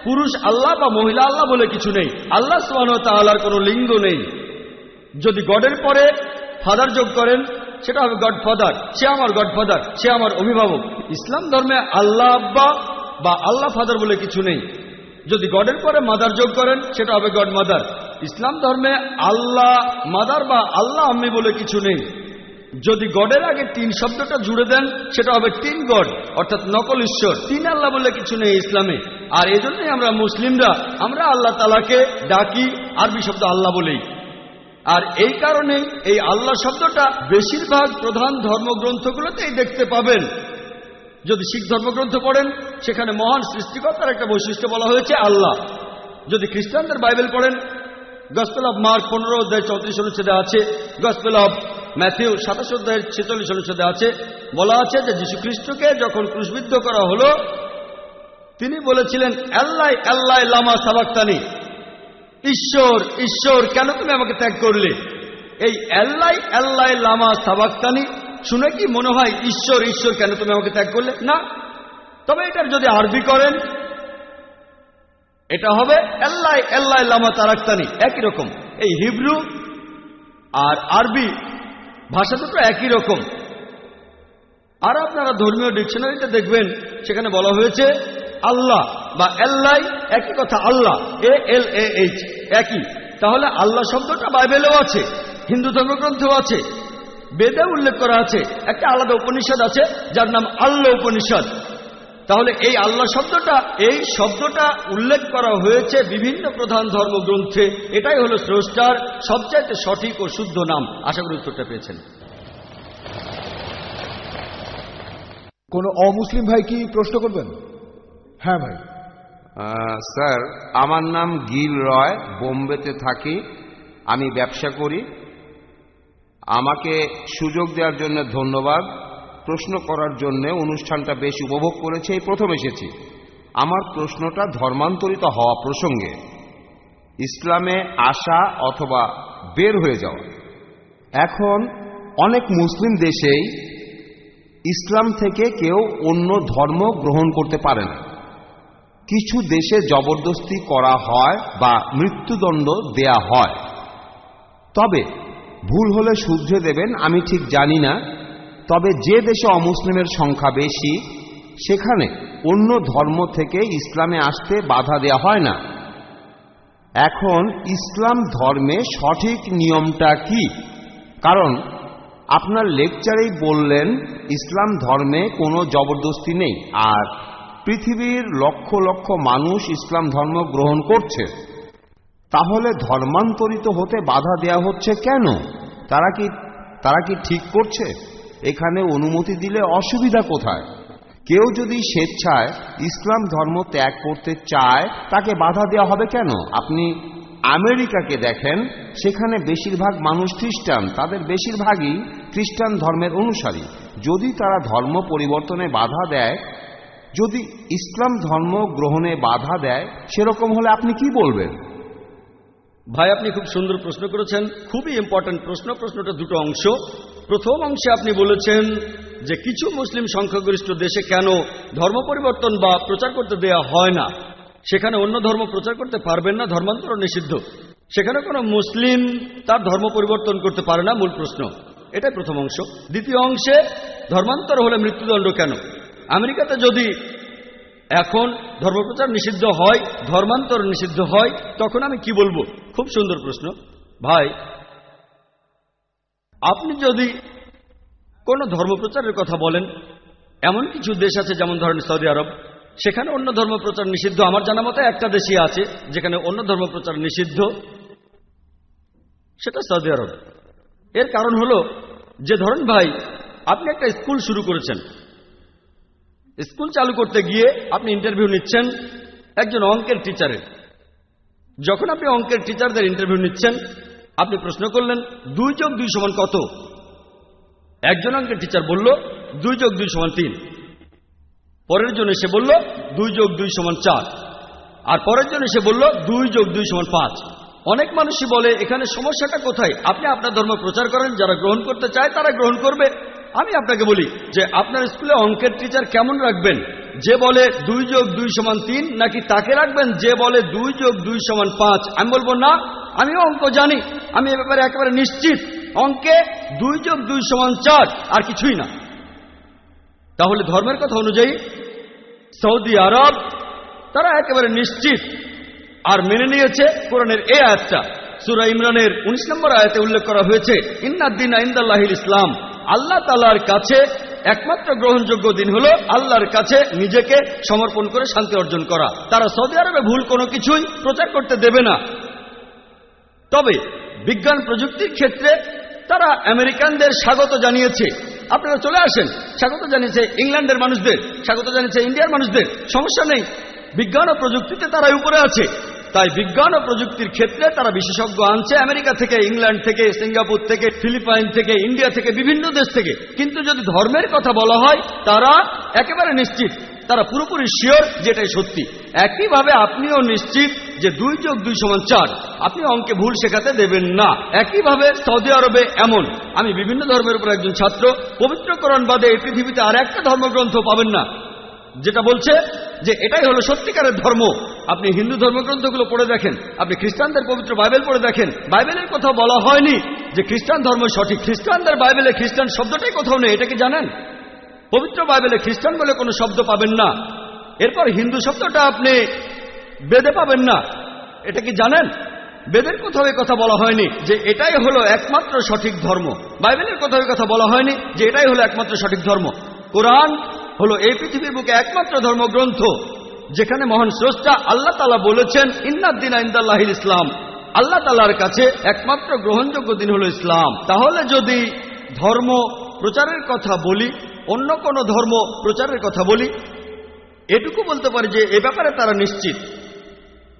পুরুষ আল্লাহ বা মহিলা আল্লাহ বলে কিছু নেই। আল্লাহ সুবহানাহু ওয়া তাআলার কোনো লিঙ্গ নেই। যদি গডের পরে ফাদার যোগ করেন, সেটা হবে গডফাদার, সে আমার গডফাদার, সে আমার অভিভাবক। ইসলাম ধর্মে আল্লাহ আব্বা বা আল্লাহ ফাদার বলে কিছু নেই। যদি গডের পরে মাদার যোগ করেন, সেটা হবে গড মাদার। ইসলাম ধর্মে আল্লাহ মাদার বা আল্লাহ আম্মি বলে কিছু নেই। যদি গডের আগে 3 শব্দটা জুড়ে দেন, সেটা হবে 3 গড, অর্থাৎ নকল ঈশ্বর। 3 আল্লাহ বলে কিছু নেই ইসলামে। আর এই জন্যই আমরা মুসলিমরা আমরা আল্লাহ তাআলাকে ডাকি আরবি শব্দ আল্লাহ বলেই। আর এই কারণেই এই আল্লাহ শব্দটা বেশিরভাগ প্রধান ধর্মগ্রন্থগুলোতেই দেখতে পাবেন। যদি শিখ ধর্মগ্রন্থ পড়েন, সেখানে মহান সৃষ্টিকর্তার একটা বৈশিষ্ট্য বলা হয়েছে আল্লাহ। যদি খ্রিস্টানদের বাইবেল পড়েন, গসপেল অব মার্ক 15 অধ্যায় 34 অনুচ্ছেদে আছে, গসপেল অব ম্যাথিউ 27 অধ্যায়ের 46 অনুচ্ছেদে আছে, বলা আছে যে যীশু খ্রিস্টকে যখন ক্রুশবিদ্ধ করা হলো, তিনি বলেছিলেন আল্লাহ আল্লাহ লামা সাবাক্তানি, ঈশ্বর ঈশ্বর কেন তুমি আমাকে ত্যাগ করলে। এই আল্লাহ আল্লাহ লামা সাবাক্তানি শুনে কি মনে হয় ঈশ্বর ঈশ্বর কেন তুমি আমাকে ত্যাগ করলে? না। তবে এটার যদি আরবি করেন, এটা হবে আল্লাহ আল্লাহ লামা তারাক্তানি, একই রকম। এই হিব্রু আর আরবি ভাষা দুটো একই রকম। আর আপনারা ধর্মীয় ডিকশনারিতে দেখবেন, সেখানে বলা হয়েছে আল্লাহ বা আল্লাহ একই কথা, আল্লাহ ALAH একই। তাহলে আল্লাহ শব্দটা বাইবেলেও আছে, হিন্দু ধর্মগ্রন্থেও আছে, বেদে উল্লেখ করা আছে। একটা আলাদা উপনিষদ আছে যার নাম আল্লাহ উপনিষদ। তাহলে এই আল্লাহ শব্দটা, এই শব্দটা উল্লেখ করা হয়েছে বিভিন্ন প্রধান ধর্মগ্রন্থে। এটাই হলো স্রষ্টার সবচাইতে সঠিক ও শুদ্ধ নাম। আশা করি উত্তরটা পেয়েছেন। কোন অমুসলিম ভাই কি প্রশ্ন করবেন? হ্যাঁ ভাই। স্যার, আমার নাম গিল রয়, বোম্বেতে থাকি, আমি ব্যবসা করি। আমাকে সুযোগ দেওয়ার জন্য ধন্যবাদ। প্রশ্ন করার জন্য অনুষ্ঠানটা বেশ উপভোগ করেছি, এই প্রথম এসেছি। আমার প্রশ্নটা ধর্মান্তরিত হওয়া প্রসঙ্গে, ইসলামে আসা অথবা বের হয়ে যাওয়া। এখন অনেক মুসলিম দেশেই ইসলাম থেকে কেউ অন্য ধর্ম গ্রহণ করতে পারে না। কিছু দেশে জবরদস্তি করা হয় বা মৃত্যুদণ্ড দেয়া হয়। তবে ভুল হলে শুধরে দেবেন, আমি ঠিক জানি না। তবে যে দেশে অমুসলিমের সংখ্যা বেশি, সেখানে অন্য ধর্ম থেকে ইসলামে আসতে বাধা দেয়া হয় না। এখন ইসলাম ধর্মে সঠিক নিয়মটা কি? কারণ আপনার লেকচারেই বললেন ইসলাম ধর্মে কোনো জবরদস্তি নেই, আর পৃথিবীর লক্ষ লক্ষ মানুষ ইসলাম ধর্ম গ্রহণ করছে। তাহলে ধর্মান্তরিত হতে বাধা দেয়া হচ্ছে কেন? তারা কি ঠিক করছে? এখানে অনুমতি দিলে অসুবিধা কোথায়? কেউ যদি স্বেচ্ছায় ইসলাম ধর্ম ত্যাগ করতে চায়, তাকে বাধা দেওয়া হবে কেন? আপনি আমেরিকাকে দেখেন, সেখানে বেশিরভাগ মানুষ খ্রিস্টান, তাদের বেশিরভাগই খ্রিস্টান ধর্মের অনুসারী। যদি তারা ধর্ম পরিবর্তনে বাধা দেয়, যদি ইসলাম ধর্ম গ্রহণে বাধা দেয়, সেরকম হলে আপনি কি বলবেন? ভাই, আপনি খুব সুন্দর প্রশ্ন করেছেন, খুবই ইম্পর্টেন্ট প্রশ্ন। প্রশ্নটা দুটো অংশ। প্রথম অংশে আপনি বলেছেন যে কিছু মুসলিম সংখ্যাগরিষ্ঠ দেশে কেন ধর্ম পরিবর্তন বা প্রচার করতে দেয়া হয় না, সেখানে অন্য ধর্ম প্রচার করতে পারবেন না, ধর্মান্তর নিষিদ্ধ, সেখানে কোনো মুসলিম তার ধর্ম পরিবর্তন করতে পারে না, মূল প্রশ্ন। এটাই প্রথম অংশ। দ্বিতীয় অংশে ধর্মান্তর হলে মৃত্যুদণ্ড কেন? আমেরিকাতে যদি এখন ধর্মপ্রচার নিষিদ্ধ হয়, ধর্মান্তর নিষিদ্ধ হয়, তখন আমি কি বলবো? খুব সুন্দর প্রশ্ন ভাই। আপনি যদি কোনো ধর্মপ্রচারের কথা বলেন, এমন কিছু দেশ আছে যেমন ধরেন সৌদি আরব, সেখানে অন্য ধর্মপ্রচার নিষিদ্ধ। আমার জানা মতে একটা দেশই আছে যেখানে অন্য ধর্মপ্রচার নিষিদ্ধ, সেটা সৌদি আরব। এর কারণ হলো যে ধরেন ভাই, আপনি একটা স্কুল শুরু করেছেন, স্কুল চালু করতে গিয়ে আপনি ইন্টারভিউ নিচ্ছেন একজন অঙ্কের টিচারের। যখন আপনি অঙ্কের টিচারদের ইন্টারভিউ নিচ্ছেন, আপনি প্রশ্ন করলেন 2 + 2 = কত? একজন অঙ্কের টিচার বলল 2 + 2 = 3। পরের জন এসে বলল 2 + 2 = 4, আর পরের জন এসে বলল 2 + 2 = 5। অনেক মানুষই বলে এখানে সমস্যাটা কোথায়? আপনি আপনার ধর্ম প্রচার করেন, যারা গ্রহণ করতে চায় তারা গ্রহণ করবে। আমি আপনাকে বলি যে আপনার স্কুলে অঙ্কের টিচার কেমন রাখবেন? যে বলে 2 + 2 = 3, নাকি তাকে রাখবেন যে বলে 2 + 2 = 5? আমি বলবো না, আমিও অঙ্ক জানি, আমি এ ব্যাপারে একেবারে নিশ্চিত। অঙ্কে 2 + 2 = 4, আর কিছুই না। তাহলে ধর্মের কথা অনুযায়ী সৌদি আরব তারা একেবারে নিশ্চিত আর মেনে নিয়েছে কোরআনের এই আয়াতটা। সূরা ইমরানের 19 নম্বর আয়াতে উল্লেখ করা হয়েছে, ইন্নাদ-দীনা ইনদাল্লাহিল ইসলাম। আল্লাহ তাআলার কাছে একমাত্র গ্রহণযোগ্য দিন হলো আল্লাহর কাছে নিজেকে সমর্পণ করে শান্তি অর্জন করা। তারা সৌদি আরবে ভুল কোনো কিছুই প্রচার করতে দেবে না। তবে বিজ্ঞান প্রযুক্তির ক্ষেত্রে তারা আমেরিকানদের স্বাগত জানিয়েছে, আপনারা চলে আসেন, স্বাগত জানিয়েছে ইংল্যান্ডের মানুষদের, স্বাগত জানিয়েছে ইন্ডিয়ার মানুষদের। সমস্যা নেই, বিজ্ঞান ও প্রযুক্তিতে তারাই উপরে আছে। তাই বিজ্ঞান ও প্রযুক্তির ক্ষেত্রে তারা বিশেষজ্ঞ আনছে আমেরিকা থেকে, ইংল্যান্ড থেকে, সিঙ্গাপুর থেকে, ফিলিপাইন থেকে, ইন্ডিয়া থেকে, বিভিন্ন দেশ থেকে। কিন্তু যদি ধর্মের কথা বলা হয়, তারা একেবারে নিশ্চিত, তারা পুরোপুরি শিওর যেটাই সত্যি। একইভাবে আপনিও নিশ্চিত যে 2 + 2 = 4, আপনি অঙ্কে ভুল শেখাতে দেবেন না। একইভাবে সৌদি আরবে এমন, আমি বিভিন্ন ধর্মের উপর একজন ছাত্র, পবিত্র কোরআন বাদে এই পৃথিবীতে আর একটা ধর্মগ্রন্থ পাবেন না যেটা বলছে যে এটাই হলো সত্যিকারের ধর্ম। আপনি হিন্দু ধর্মগ্রন্থগুলো পড়ে দেখেন, আপনি খ্রিস্টানদের পবিত্র বাইবেল পড়ে দেখেন, বাইবেলের কোথাও বলা হয়নি যে খ্রিস্টান ধর্ম সঠিক। খ্রিস্টানদের বাইবেলে খ্রিস্টান শব্দটাই কোথাও নেই, এটা কি জানেন? পবিত্র বাইবেলে খ্রিস্টান বলে কোনো শব্দ পাবেন না। এরপর হিন্দু শব্দটা আপনি বেদে পাবেন না, এটা কি জানেন? বেদের কোথাও এই কথা বলা হয়নি যে এটাই হলো একমাত্র সঠিক ধর্ম। বাইবেলের কোথাও এই কথা বলা হয়নি যে এটাই হলো একমাত্র সঠিক ধর্ম। কোরআন হলো এই পৃথিবীর বুকে একমাত্র ধর্মগ্রন্থ যেখানে মহান স্রষ্টা আল্লাহ তাআলা বলেছেন ইন্নাদ-দীনা ইনদাল্লাহিল ইসলাম, আল্লাহ তাআলার কাছে একমাত্র গ্রহণযোগ্য দিন হলো ইসলাম। তাহলে যদি ধর্ম প্রচারের কথা বলি, অন্য কোন ধর্ম প্রচারের কথা বলি, এটুকু বলতে পারি যে এ ব্যাপারে তারা নিশ্চিত,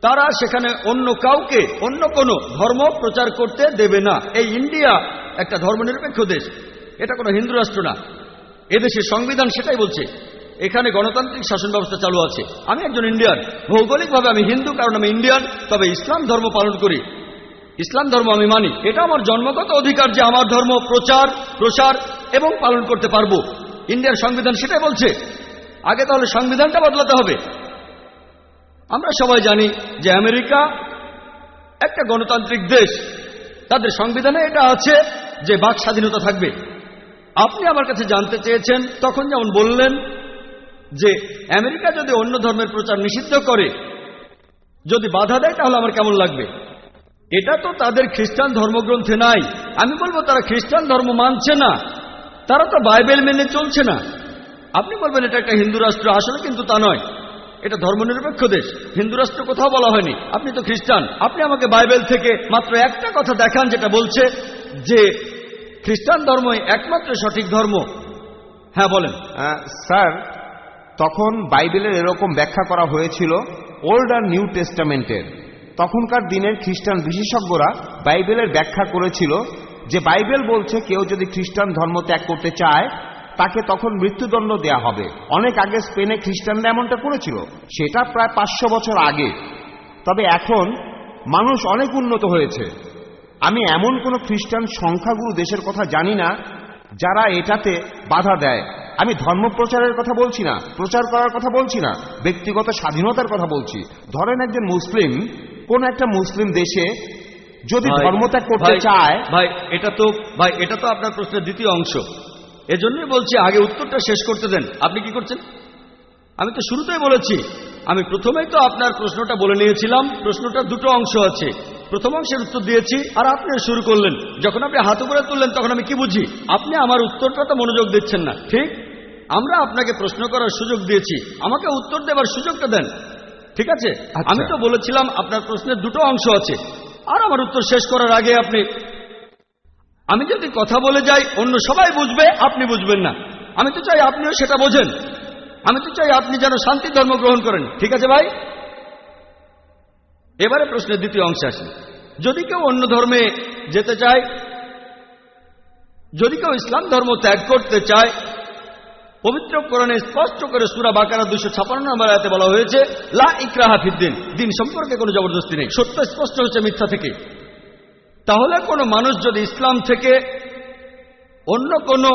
তারা সেখানে অন্য কাউকে অন্য কোনো ধর্ম প্রচার করতে দেবে না। এই ইন্ডিয়া একটা ধর্মনিরপেক্ষ দেশ, এটা কোনো হিন্দু রাষ্ট্র না। এদেশের সংবিধান সেটাই বলছে, এখানে গণতান্ত্রিক শাসন ব্যবস্থা চালু আছে। আমি একজন ইন্ডিয়ান, ভৌগোলিকভাবে আমি হিন্দু কারণ আমি ইন্ডিয়ান, তবে ইসলাম ধর্ম পালন করি, ইসলাম ধর্ম আমি মানি। এটা আমার জন্মগত অধিকার যে আমার ধর্ম প্রসার এবং পালন করতে পারবো। ইন্ডিয়ার সংবিধান সেটাই বলছে। আগে তাহলে সংবিধানটা বদলাতে হবে। আমরা সবাই জানি যে আমেরিকা একটা গণতান্ত্রিক দেশ, তাদের সংবিধানে এটা আছে যে বাক স্বাধীনতা থাকবে। আপনি আমার কাছে জানতে চেয়েছেন, তখন যেমন বললেন যে আমেরিকা যদি অন্য ধর্মের প্রচার নিষিদ্ধ করে, যদি বাধা দেয়, তাহলে আমার কেমন লাগবে। এটা তো তাদের খ্রিস্টান ধর্মগ্রন্থে নাই। আমি বলবো তারা খ্রিস্টান ধর্ম মানছে না, তারা তো বাইবেল মেনে চলছে না। আপনি বলবেন এটা একটা হিন্দু রাষ্ট্র, আসলে কিন্তু তা নয়, এটা ধর্মনিরপেক্ষ দেশ। হিন্দু রাষ্ট্র কোথাও বলা হয়নি। আপনি তো খ্রিস্টান, আপনি আমাকে বাইবেল থেকে মাত্র একটা কথা দেখান যেটা বলছে যে খ্রিস্টান ধর্মই একমাত্র সঠিক ধর্ম। হ্যাঁ বলেন। স্যার, তখন বাইবেলের এরকম ব্যাখ্যা করা হয়েছিল ওল্ড আর নিউ টেস্টামেন্টের। তখনকার দিনের খ্রিস্টান বিশেষজ্ঞরা বাইবেলের ব্যাখ্যা করেছিল যে বাইবেল বলছে কেউ যদি খ্রিস্টান ধর্ম ত্যাগ করতে চায় তাকে তখন মৃত্যুদণ্ড দেয়া হবে। অনেক আগে স্পেনে খ্রিস্টানরা এমনটা করেছিল, সেটা প্রায় 500 বছর আগে। তবে এখন মানুষ অনেক উন্নত হয়েছে। আমি এমন কোন খ্রিস্টান সংখ্যাগুরু দেশের কথা জানি না যারা এটাতে বাধা দেয়। আমি ধর্ম প্রচারের কথা বলছি না, প্রচার করার কথা বলছি না, ব্যক্তিগত স্বাধীনতার কথা বলছি। ধরেন একজন মুসলিম কোন একটা মুসলিম দেশে যদি ধর্মত্যাগ করতে চায়। ভাই এটা তো আপনার প্রশ্নের দ্বিতীয় অংশ, এজন্যই বলছি আগে উত্তরটা শেষ করতে দেন। আপনি কি করছেন? আমি তো শুরুতেই বলেছি, আমি প্রথমেই তো আপনার প্রশ্নটা বলে নিয়েছিলাম। প্রশ্নটা দুটো অংশ আছে, প্রথম অংশের উত্তর দিয়েছি আর আপনি শুরু করলেন। যখন আপনি হাত উপরে তুললেন তখন আমি কি বুঝি? আপনি আমার উত্তরটা তো মনোযোগ দিচ্ছেন না। ঠিক, আমরা আপনাকে প্রশ্ন করার সুযোগ দিয়েছি, আমাকে উত্তর দেবার সুযোগটা দেন। ঠিক আছে, আমি তো বলেছিলাম আপনার প্রশ্নের দুটো অংশ আছে, আর আমার উত্তর শেষ করার আগে আমি যদি কথা বলে যাই অন্য সবাই বুঝবে, আপনি বুঝবেন না। আমি তো চাই আপনিও সেটা বোঝেন। আমি তো চাই আপনি যেন শান্তি ধর্ম গ্রহণ করেন। ঠিক আছে ভাই, এবারে প্রশ্নের দ্বিতীয় অংশে আসি। যদি কেউ অন্য ধর্মে যেতে চায়, যদি কেউ ইসলাম ধর্ম ত্যাগ করতে চায়, পবিত্র কোরআনে স্পষ্ট করে সূরা বাকারা 256 নম্বর আয়াতে বলা হয়েছে লা ইকরাহা ফিদ্দিন, দিন সম্পর্কে কোনো জবরদস্তি নেই। সত্য স্পষ্ট হচ্ছে মিথ্যা থেকে। তাহলে কোনো মানুষ যদি ইসলাম থেকে অন্য কোনো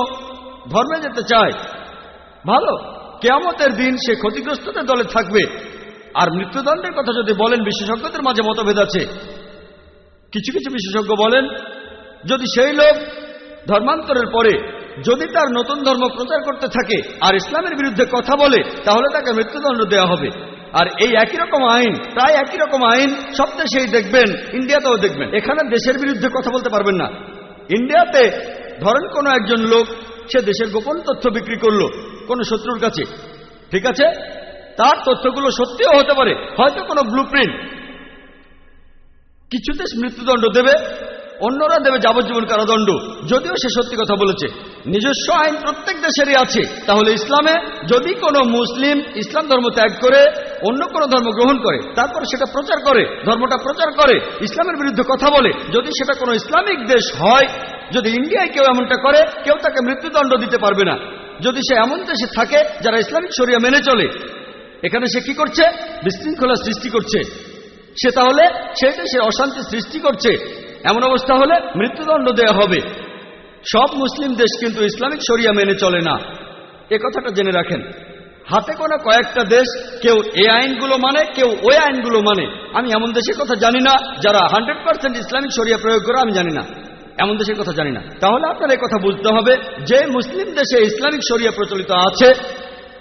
ধর্মে যেতে চায়, ভালো, কিয়ামতের দিন সে ক্ষতিগ্রস্তদের দলে থাকবে। আর মৃত্যুদণ্ডের কথা যদি বলেন, বিশেষজ্ঞদের মাঝে মতভেদ আছে। কিছু কিছু বিশেষজ্ঞ বলেন যদি সেই লোক ধর্মান্তরের পরে যদি তার নতুন ধর্ম প্রচার করতে থাকে আর ইসলামের বিরুদ্ধে কথা বলে, তাহলে তাকে মৃত্যুদণ্ড দেওয়া হবে। আর এই একই রকম আইন, প্রায় একই রকম আইন সব দেশেই দেখবেন, ইন্ডিয়াতেও দেখবেন। এখানে দেশের বিরুদ্ধে কথা বলতে পারবেন না। ইন্ডিয়াতে ধরেন কোনো একজন লোক সে দেশের গোপন তথ্য বিক্রি করলো কোনো শত্রুর কাছে, ঠিক আছে, তার তথ্যগুলো সত্যিও হতে পারে, হয়তো কোনো ব্লুপ্রিন্ট। কিছু দেশ মৃত্যুদণ্ড দেবে, অন্যরা দেবে যাবজ্জীবন কারাদণ্ড, যদিও সে সত্যি কথা বলেছে। নিজস্ব আইন প্রত্যেক দেশেরই আছে। তাহলে ইসলামে যদি কোনো মুসলিম ইসলাম ধর্ম ত্যাগ করে অন্য কোনো ধর্ম গ্রহণ করে, তারপর সেটা প্রচার করে, ধর্মটা প্রচার করে, ইসলামের বিরুদ্ধে কথা বলে, যদি সেটা কোনো ইসলামিক দেশ হয়, যদি ইন্ডিয়ায় কেউ এমনটা করে, কেউ তাকে মৃত্যুদণ্ড দিতে পারবে না। যদি সে এমন দেশে থাকে যারা ইসলামিক শরিয়া মেনে চলে, এখানে সে কি করছে? বিশৃঙ্খলা সৃষ্টি করছে। সে তাহলে সেই দেশে অশান্তি সৃষ্টি করছে। এমন অবস্থা হলে মৃত্যুদণ্ড দেয়া হবে। সব মুসলিম দেশ কিন্তু ইসলামিক শরিয়া মেনে চলে না, এ কথাটা জেনে রাখেন। হাতে গোনা কয়েকটা দেশ কেউ এই আইনগুলো মানে, কেউ ওই আইনগুলো মানে। আমি এমন দেশের কথা জানি না যারা 100% ইসলামিক শরিয়া প্রয়োগ করে, আমি জানি না, এমন দেশের কথা জানি না। তাহলে আপনার এই কথা বুঝতে হবে যে মুসলিম দেশে ইসলামিক শরিয়া প্রচলিত আছে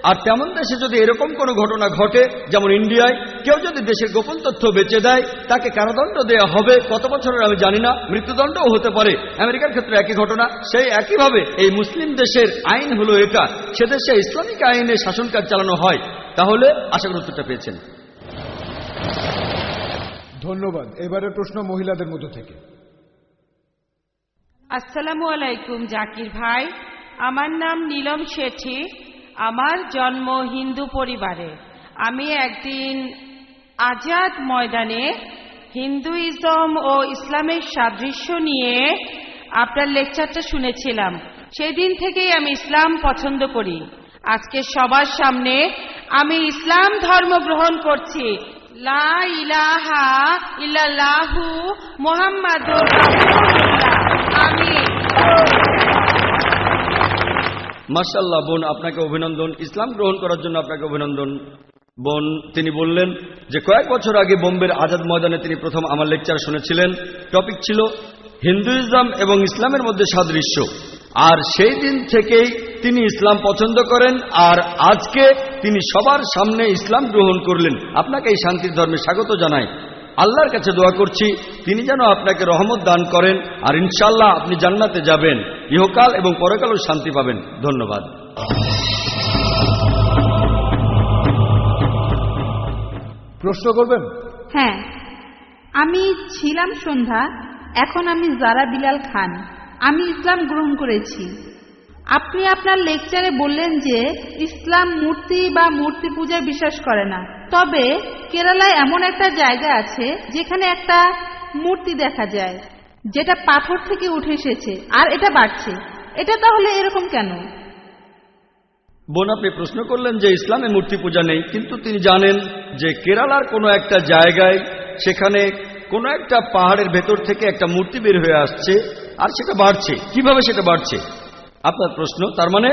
আর তেমন দেশে যদি এরকম কোনো ঘটনা ঘটে, যেমন ইন্ডিয়ায় কেউ যদি দেশের গোপন তথ্য বেচে দেয়, তাকে কারাদণ্ড দেওয়া হবে। কত বছরের আমি জানি না, মৃত্যুদণ্ডও হতে পারে। আমেরিকার ক্ষেত্রে একই ঘটনা। সেই একইভাবে এই মুসলিম দেশের আইন হলো এটা, সে দেশে ইসলামিক আইনে শাসন কাজ চালানো হয়। তাহলে আশা করি উত্তরটা পেয়েছেন। ধন্যবাদ। এবারের প্রশ্ন মহিলাদের মধ্য থেকে। আসসালামু আলাইকুম জাকির ভাই, আমার নাম নীলম শেঠি। আমার জন্ম হিন্দু পরিবারে। আমি একদিন আজাদ ময়দানে হিন্দুইজম ও ইসলামের সাদৃশ্য নিয়ে আপনার লেকচারটা শুনেছিলাম। সেই দিন থেকেই আমি ইসলাম পছন্দ করি। আজকে সবার সামনে আমি ইসলাম ধর্ম গ্রহণ করছি। লা ইলাহা ইল্লাল্লাহু মুহাম্মাদুর রাসূলুল্লাহ। আমিন। মাশাআল্লাহ বোন, আপনাকে অভিনন্দন। ইসলাম গ্রহণ করার জন্য আপনাকে অভিনন্দন বোন। তিনি বললেন যে কয়েক বছর আগে বোম্বের আজাদ ময়দানে তিনি প্রথম আমার লেকচার শুনেছিলেন। টপিক ছিল হিন্দুইজম এবং ইসলামের মধ্যে সাদৃশ্য। আর সেই দিন থেকেই তিনি ইসলাম পছন্দ করেন, আর আজকে তিনি সবার সামনে ইসলাম গ্রহণ করলেন। আপনাকে এই শান্তির ধর্মে স্বাগত জানাই। আল্লাহর কাছে দোয়া করছি তিনি যেন আপনাকে রহমত দান করেন, আর ইনশাআল্লাহ আপনি জান্নাতে যাবেন, ইহকাল এবং পরকালও শান্তি পাবেন। ধন্যবাদ। প্রশ্ন করবেন? হ্যাঁ, আমি ছিলাম সন্ধ্যা, এখন আমি জারা বিলাল খান। আমি ইসলাম গ্রহণ করেছি। আপনি আপনার লেকচারে বললেন যে ইসলাম মূর্তি বা মূর্তি পূজায় বিশ্বাস করে না, তবে কেরালায় এমন একটা জায়গা আছে যেখানে একটা মূর্তি দেখা যায় যেটা পাথর থেকে উঠে এসেছে আর এটা বাড়ছে। এটা তাহলে এরকম কেন? বোন, আপনি প্রশ্ন করলেন যে ইসলামে মূর্তি পূজা নেই, কিন্তু তিনি জানেন যে কেরালার কোনো একটা জায়গায় সেখানে কোনো একটা পাহাড়ের ভেতর থেকে একটা মূর্তি বের হয়ে আসছে আর সেটা বাড়ছে। কিভাবে সেটা বাড়ছে আপনার প্রশ্ন। তার মানে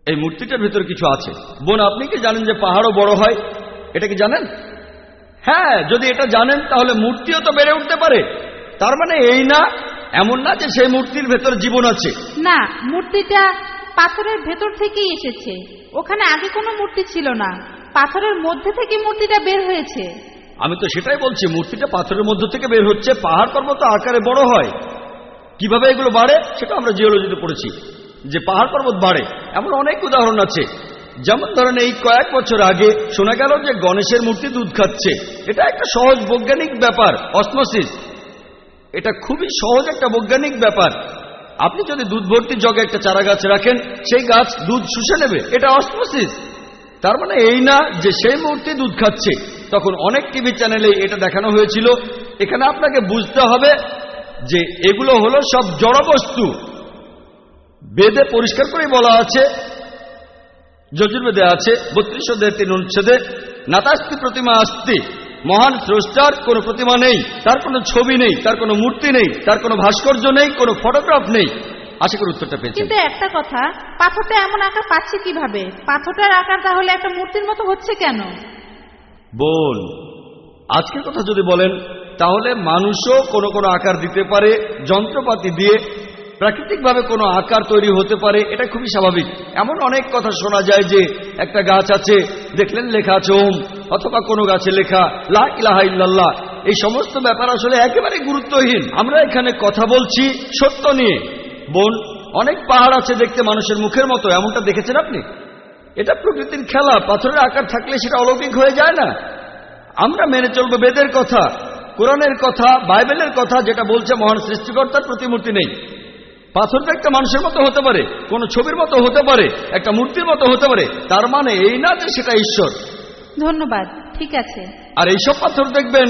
এই মূর্তিটার ভেতর কিছু আছে। বোন, আপনি কি জানেন যে পাহাড়ও বড় হয়? এটা কি জানেন? হ্যাঁ, যদি এটা জানেন তাহলে মূর্তিও তো বেড়ে উঠতে পারে। তার মানে এই না, এমন না যে সেই মূর্তির ভেতর জীবন আছে। না, মূর্তিটা পাথরের ভেতর থেকেই এসেছে। ওখানে আগে কোনো মূর্তি ছিল না, পাথরের মধ্যে থেকে মূর্তিটা বের হয়েছে। আমি তো সেটাই বলছি, মূর্তিটা পাথরের মধ্য থেকে বের হচ্ছে। পাহাড় পর্বত আকারে বড় হয়, কিভাবে এগুলো বাড়ে সেটা আমরা জিওলজিতে পড়েছি যে পাহাড় পর্বত বাড়ে। এমন অনেক উদাহরণ আছে। যেমন ধরেন এই কয়েক বছর আগে শোনা গেল যে গণেশের মূর্তি দুধ খাচ্ছে। এটা একটা সহজ বৈজ্ঞানিক ব্যাপার, অসমোসিস। এটা খুবই সহজ একটা বৈজ্ঞানিক ব্যাপার। আপনি যদি দুধ ভর্তি জগে একটা চারা গাছ রাখেন, সেই গাছ দুধ শুষে নেবে। এটা অসমোসিস। তার মানে এই না যে সেই মূর্তি দুধ খাচ্ছে। তখন অনেক টিভি চ্যানেলে এটা দেখানো হয়েছিল। এখানে আপনাকে বুঝতে হবে যে এগুলো হলো সব জড়বস্তু। বেদে পরিষ্কার করে বলা আছে, যজুর্বেদে আছে 32 অধ্যায়ের 3 অনুচ্ছেদে, নাতাস্তি প্রতিমা আস্তি। মহান স্রষ্টার কোনো প্রতিমা নেই, তার কোনো ছবি নেই, তার কোনো মূর্তি নেই, তার কোনো ভাস্কর্য নেই, কোনো ফটোগ্রাফ নেই। আশা করি উত্তরটা পেয়েছেন। কিন্তু একটা কথা, পাথরটা এমন আকার পাচ্ছে কিভাবে? পাথরটার আকার তাহলে একটা মূর্তির মতো হচ্ছে কেন? বোন, আজকের কথা যদি বলেন তাহলে মানুষও কোনো কোনো আকার দিতে পারে, যন্ত্রপাতি দিয়ে প্রাকৃতিকভাবে কোনো আকার তৈরি হতে পারে। এটা খুবই স্বাভাবিক। এমন অনেক কথা শোনা যায় যে একটা গাছ আছে, দেখলেন লেখা আছে ওম, অথবা কোনো গাছে লেখা লা ইলাহা ইল্লাল্লাহ। এই সমস্ত ব্যাপার আসলে একেবারে গুরুত্বহীন। আমরা এখানে কথা বলছি সত্য নিয়ে। বোন, অনেক পাহাড় আছে দেখতে মানুষের মুখের মতো, এমনটা দেখেছেন আপনি? এটা প্রকৃতির খেলা। পাথরের আকার থাকলে সেটা অলৌকিক হয়ে যায় না। আমরা মেনে চলবো বেদের কথা, কোরআনের কথা, বাইবেলের কথা, যেটা বলছে মহান সৃষ্টিকর্তার প্রতিমূর্তি নেই। পাথরটা একটা মানুষের মতো হতে পারে, কোনো ছবির মতো হতে পারে, একটা মূর্তির মতো হতে পারে। তার মানে এই না যে সেটা ঈশ্বর। ধন্যবাদ, ঠিক আছে। আর এইসব পাথর দেখবেন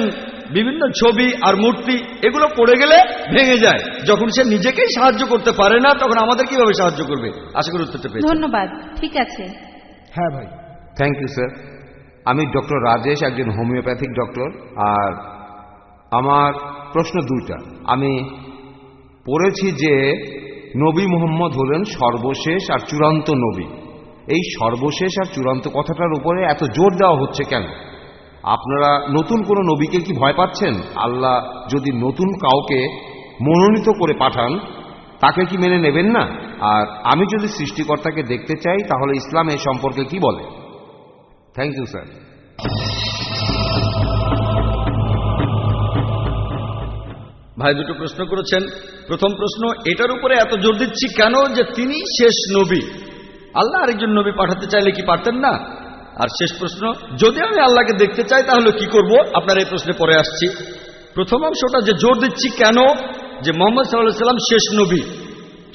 বিভিন্ন ছবি আর মূর্তি, এগুলো পড়ে গেলে ভেঙে যায়। যখন সে নিজেকেই সাহায্য করতে পারে না, তখন আমাদের কিভাবে সাহায্য করবে? আশা করি উত্তরটা পেয়েছেন। ধন্যবাদ, ঠিক আছে। হ্যাঁ ভাই। Thank you sir. আমি ডক্টর রাজেশ, একজন হোমিওপ্যাথিক ডক্টর। আর আমার প্রশ্ন দুইটা। আমি পড়েছি যে নবী মুহাম্মদ হলেন সর্বশেষ আর চূড়ান্ত নবী। এই সর্বশেষ আর চূড়ান্ত কথাটার উপরে এত জোর দেওয়া হচ্ছে কেন? আপনারা নতুন কোনো নবীকে কি ভয় পাচ্ছেন? আল্লাহ যদি নতুন কাউকে মনোনীত করে পাঠান, তাকে কি মেনে নেবেন না? আর আমি যদি সৃষ্টিকর্তাকে দেখতে চাই তাহলে ইসলাম এ সম্পর্কে কি বলে? Thank you sir. ভাই দুটো প্রশ্ন করেছেন। প্রথম প্রশ্ন, এটার উপরে এত জোর দিচ্ছি কেন যে তিনি শেষ নবী, আল্লাহ আরেকজন নবী পাঠাতে চাইলে কি পারতেন না? আর শেষ প্রশ্ন, যদি আমি আল্লাহকে দেখতে চাই তাহলে কি করব? আপনার এই প্রশ্নে পরে আসছি। প্রথম অংশটা যে জোর দিচ্ছি কেন যে মুহাম্মদ সাল্লাল্লাহু আলাইহি ওয়াসাল্লাম শেষ নবী,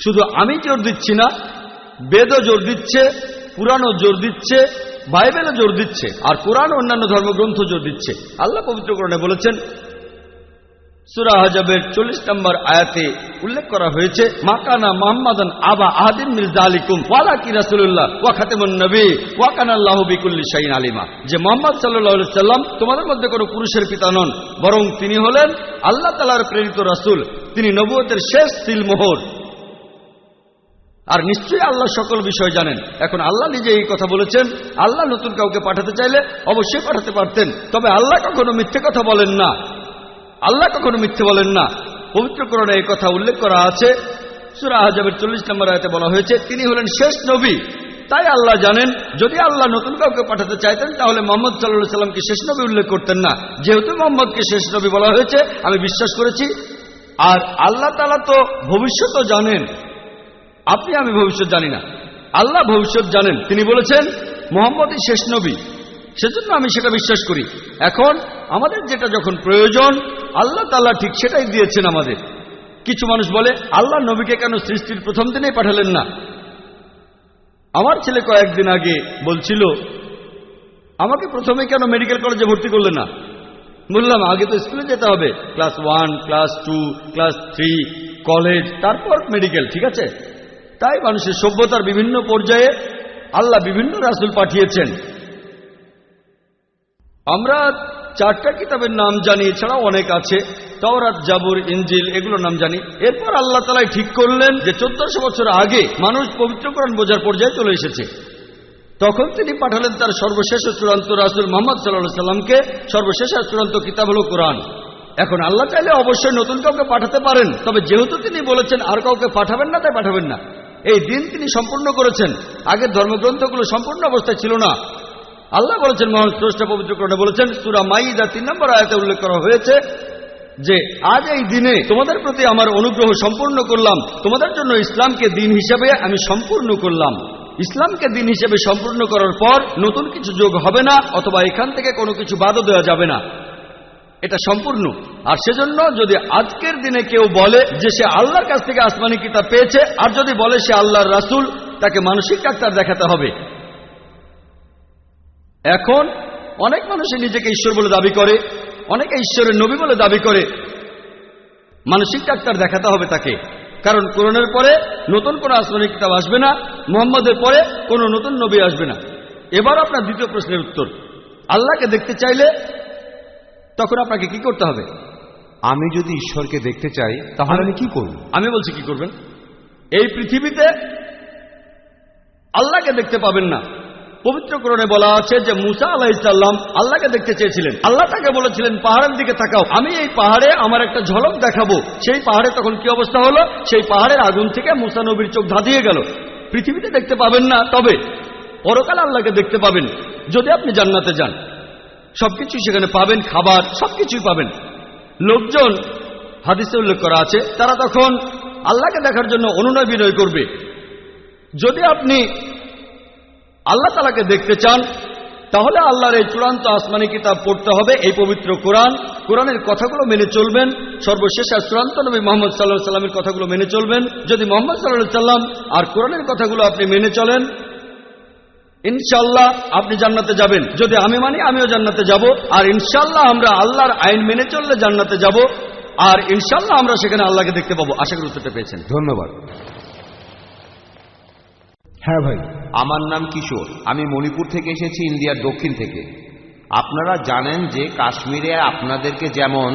শুধু আমি জোর দিচ্ছি না, বেদও জোর দিচ্ছে, পুরাণও জোর দিচ্ছে, বাইবেলও জোর দিচ্ছে, আর কোরআন অন্যান্য ধর্মগ্রন্থ জোর দিচ্ছে। আল্লাহ পবিত্র কোরআনে বলেছেন, সূরা আহজাবের 40 নম্বর আয়াতে উল্লেখ করা হয়েছে, মাকানা মুহাম্মাদান আবা আহাদিন মিন যালিকুম ওয়ালাকি রাসূলুল্লাহ ওয়া খাতামুন নবী ওয়া কানাল্লাহু বিকুল্লি শাইইন আলিমা। যে মুহাম্মদ সাল্লাল্লাহু আলাইহি সাল্লাম তোমাদের মধ্যে কোনো পুরুষের পিতা নন, বরং তিনি হলেন আল্লাহ তাআলার প্রেরিত রাসূল, তিনি নবুয়তের শেষ সিলমোহর, আর নিশ্চয়ই আল্লাহ সকল বিষয় জানেন। এখন আল্লাহ নিজে এই কথা বলেছেন, আল্লাহ নতুন কাউকে পাঠাতে চাইলে অবশ্যই পাঠাতে পারতেন, তবে আল্লাহ কখনো মিথ্যে কথা বলেন না। আল্লাহ কখনো মিথ্যে বলেন না। পবিত্র কোরআনে এই কথা উল্লেখ করা আছে। সূরা আহজাবের 40 নম্বর আয়াতে বলা হয়েছে তিনি হলেন শেষ নবী। তাই আল্লাহ জানেন, যদি আল্লাহ নতুন কাউকে পাঠাতে চাইতেন তাহলে মুহাম্মদ সাল্লাল্লাহু আলাইহি সাল্লামকে শেষ নবী উল্লেখ করতেন না। যেহেতু মুহাম্মদকে শেষ নবী বলা হয়েছে আমি বিশ্বাস করেছি। আর আল্লাহ তাআলা তো ভবিষ্যৎও জানেন, আপনি আমি ভবিষ্যৎ জানি না, আল্লাহ ভবিষ্যৎ জানেন। তিনি বলেছেন মুহাম্মদই শেষ নবী, সেজন্য আমি সেটা বিশ্বাস করি। এখন আমাদের যেটা যখন প্রয়োজন আল্লাহ তাআলা ঠিক সেটাই দিয়েছেন আমাদের। কিছু মানুষ বলে আল্লাহ নবীকে কেন সৃষ্টির প্রথম দিনেই পাঠালেন না? আমার ছেলে কয়েকদিন আগে বলছিল আমাকে প্রথমে কেন মেডিকেল কলেজে ভর্তি করলেন না? বললাম আগে তো স্কুলে যেতে হবে, ক্লাস 1, ক্লাস 2, ক্লাস 3, কলেজ, তারপর মেডিকেল, ঠিক আছে? তাই মানুষের সভ্যতার বিভিন্ন পর্যায়ে আল্লাহ বিভিন্ন রাসূল পাঠিয়েছেন। আমরা 4টা কিতাবের নাম জানি, এছাড়াও অনেক আছে, তাওরাত, জাবুর, ইনজিল, এগুলোর নাম জানি। এরপর আল্লাহ তাআলা ঠিক করলেন যে 1400 বছর আগে মানুষ পবিত্র কোরআন বোঝার পর্যায়ে চলে এসেছে, তখন তিনি পাঠালেন তার সর্বশেষ ও চূড়ান্ত রাসূল মুহাম্মদ সাল্লাল্লাহু আলাইহি সাল্লামকে। সর্বশেষ আর চূড়ান্ত কিতাব হলো কোরআন। এখন আল্লাহ চাইলে অবশ্যই নতুন কাউকে পাঠাতে পারেন, তবে যেহেতু তিনি বলেছেন আর কাউকে পাঠাবেন না, তাই পাঠাবেন না। এই দিন তিনি সম্পূর্ণ করেছেন। আগের ধর্মগ্রন্থগুলো সম্পূর্ণ অবস্থায় ছিল না। আল্লাহ বলেছেন, মহান স্রষ্টা পবিত্র কোরআনে বলেছেন, সূরা মাইদা 3 নম্বর আয়াতে উল্লেখ করা হয়েছে যে আজ এই দিনে তোমাদের প্রতি আমার অনুগ্রহ সম্পূর্ণ করলাম, তোমাদের জন্য ইসলামকে দিন হিসেবে আমি সম্পূর্ণ করলাম। ইসলামকে দিন হিসেবে সম্পূর্ণ করার পর নতুন কিছু যোগ হবে না, অথবা এখান থেকে কোনো কিছু বাদও দেওয়া যাবে না। এটা সম্পূর্ণ। আর সেজন্য যদি আজকের দিনে কেউ বলে যে সে আল্লাহর কাছ থেকে আসমানি কিতাব পেয়েছে, আর যদি বলে সে আল্লাহর রাসূল, তাকে মানসিক ডাক্তার দেখাতে হবে। এখন অনেক মানুষই নিজেকে ঈশ্বর বলে দাবি করে, অনেকে ঈশ্বরের নবী বলে দাবি করে। মানসিক ডাক্তার দেখাতে হবে তাকে, কারণ কোরআনের পরে নতুন কোনো আসমানি কিতাব আসবে না, মুহাম্মদের পরে কোনো নতুন নবী আসবে না। এবার আপনার দ্বিতীয় প্রশ্নের উত্তর, আল্লাহকে দেখতে চাইলে তখন আপনাকে কি করতে হবে? আমি যদি ঈশ্বরকে দেখতে চাই তাহলে আমি কি করব? আমি বলছি কি করবেন। এই পৃথিবীতে আল্লাহকে দেখতে পাবেন না। পবিত্র কোরআনে বলা আছে যে মুসা আলাইহিস সালাম আল্লাহকে দেখতে চেয়েছিলেন। আল্লাহ তাকে বলেছিলেন পাহাড়ের দিকে তাকাও, আমি এই পাহাড়ে আমার একটা ঝলক দেখাবো। সেই পাহাড়ে তখন কি অবস্থা হলো? সেই পাহাড়ের আগুন থেকে মুসা নবীর চোখ ধাঁধিয়ে গেল। পৃথিবীতে দেখতে পাবেন না, তবে পরকালে আল্লাহকে দেখতে পাবেন যদি আপনি জান্নাতে যান। সবকিছু সেখানে পাবেন, খাবার সবকিছুই পাবেন। লোকজন, হাদিসে উল্লেখ করা আছে, তারা তখন আল্লাহকে দেখার জন্য অনুনয় বিনয় করবে। যদি আপনি আল্লাহ তাআলাকে দেখতে চান তাহলে আল্লাহর এই চূড়ান্ত আসমানি কিতাব পড়তে হবে, এই পবিত্র কোরআন। কোরআনের কথাগুলো মেনে চলবেন। সর্বশেষ আর চূড়ান্ত নবী মুহাম্মদ সাল্লাল্লাহু আলাইহি সাল্লামের কথাগুলো মেনে চলবেন। যদি মুহাম্মদ সাল্লাল্লাহু আলাইহি সাল্লাম আর কোরআনের কথাগুলো আপনি মেনে চলেন, ইনশাআল্লাহ আপনি জান্নাতে যাবেন। যদি আমি মানি আমিও জান্নাতে যাব। আর ইনশাআল্লাহ আমরা আল্লাহর আইন মেনে চললে জান্নাতে যাব। আর ইনশাআল্লাহ আমরা সেখানে আল্লাহকে দেখতে পাবো। আশা করি উত্তরটা পেয়েছেন। ধন্যবাদ। হ্যাঁ ভাই। আমার নাম কিশোর, আমি মণিপুর থেকে এসেছি, ইন্ডিয়ার দক্ষিণ থেকে। আপনারা জানেন যে কাশ্মীরে আপনাদেরকে যেমন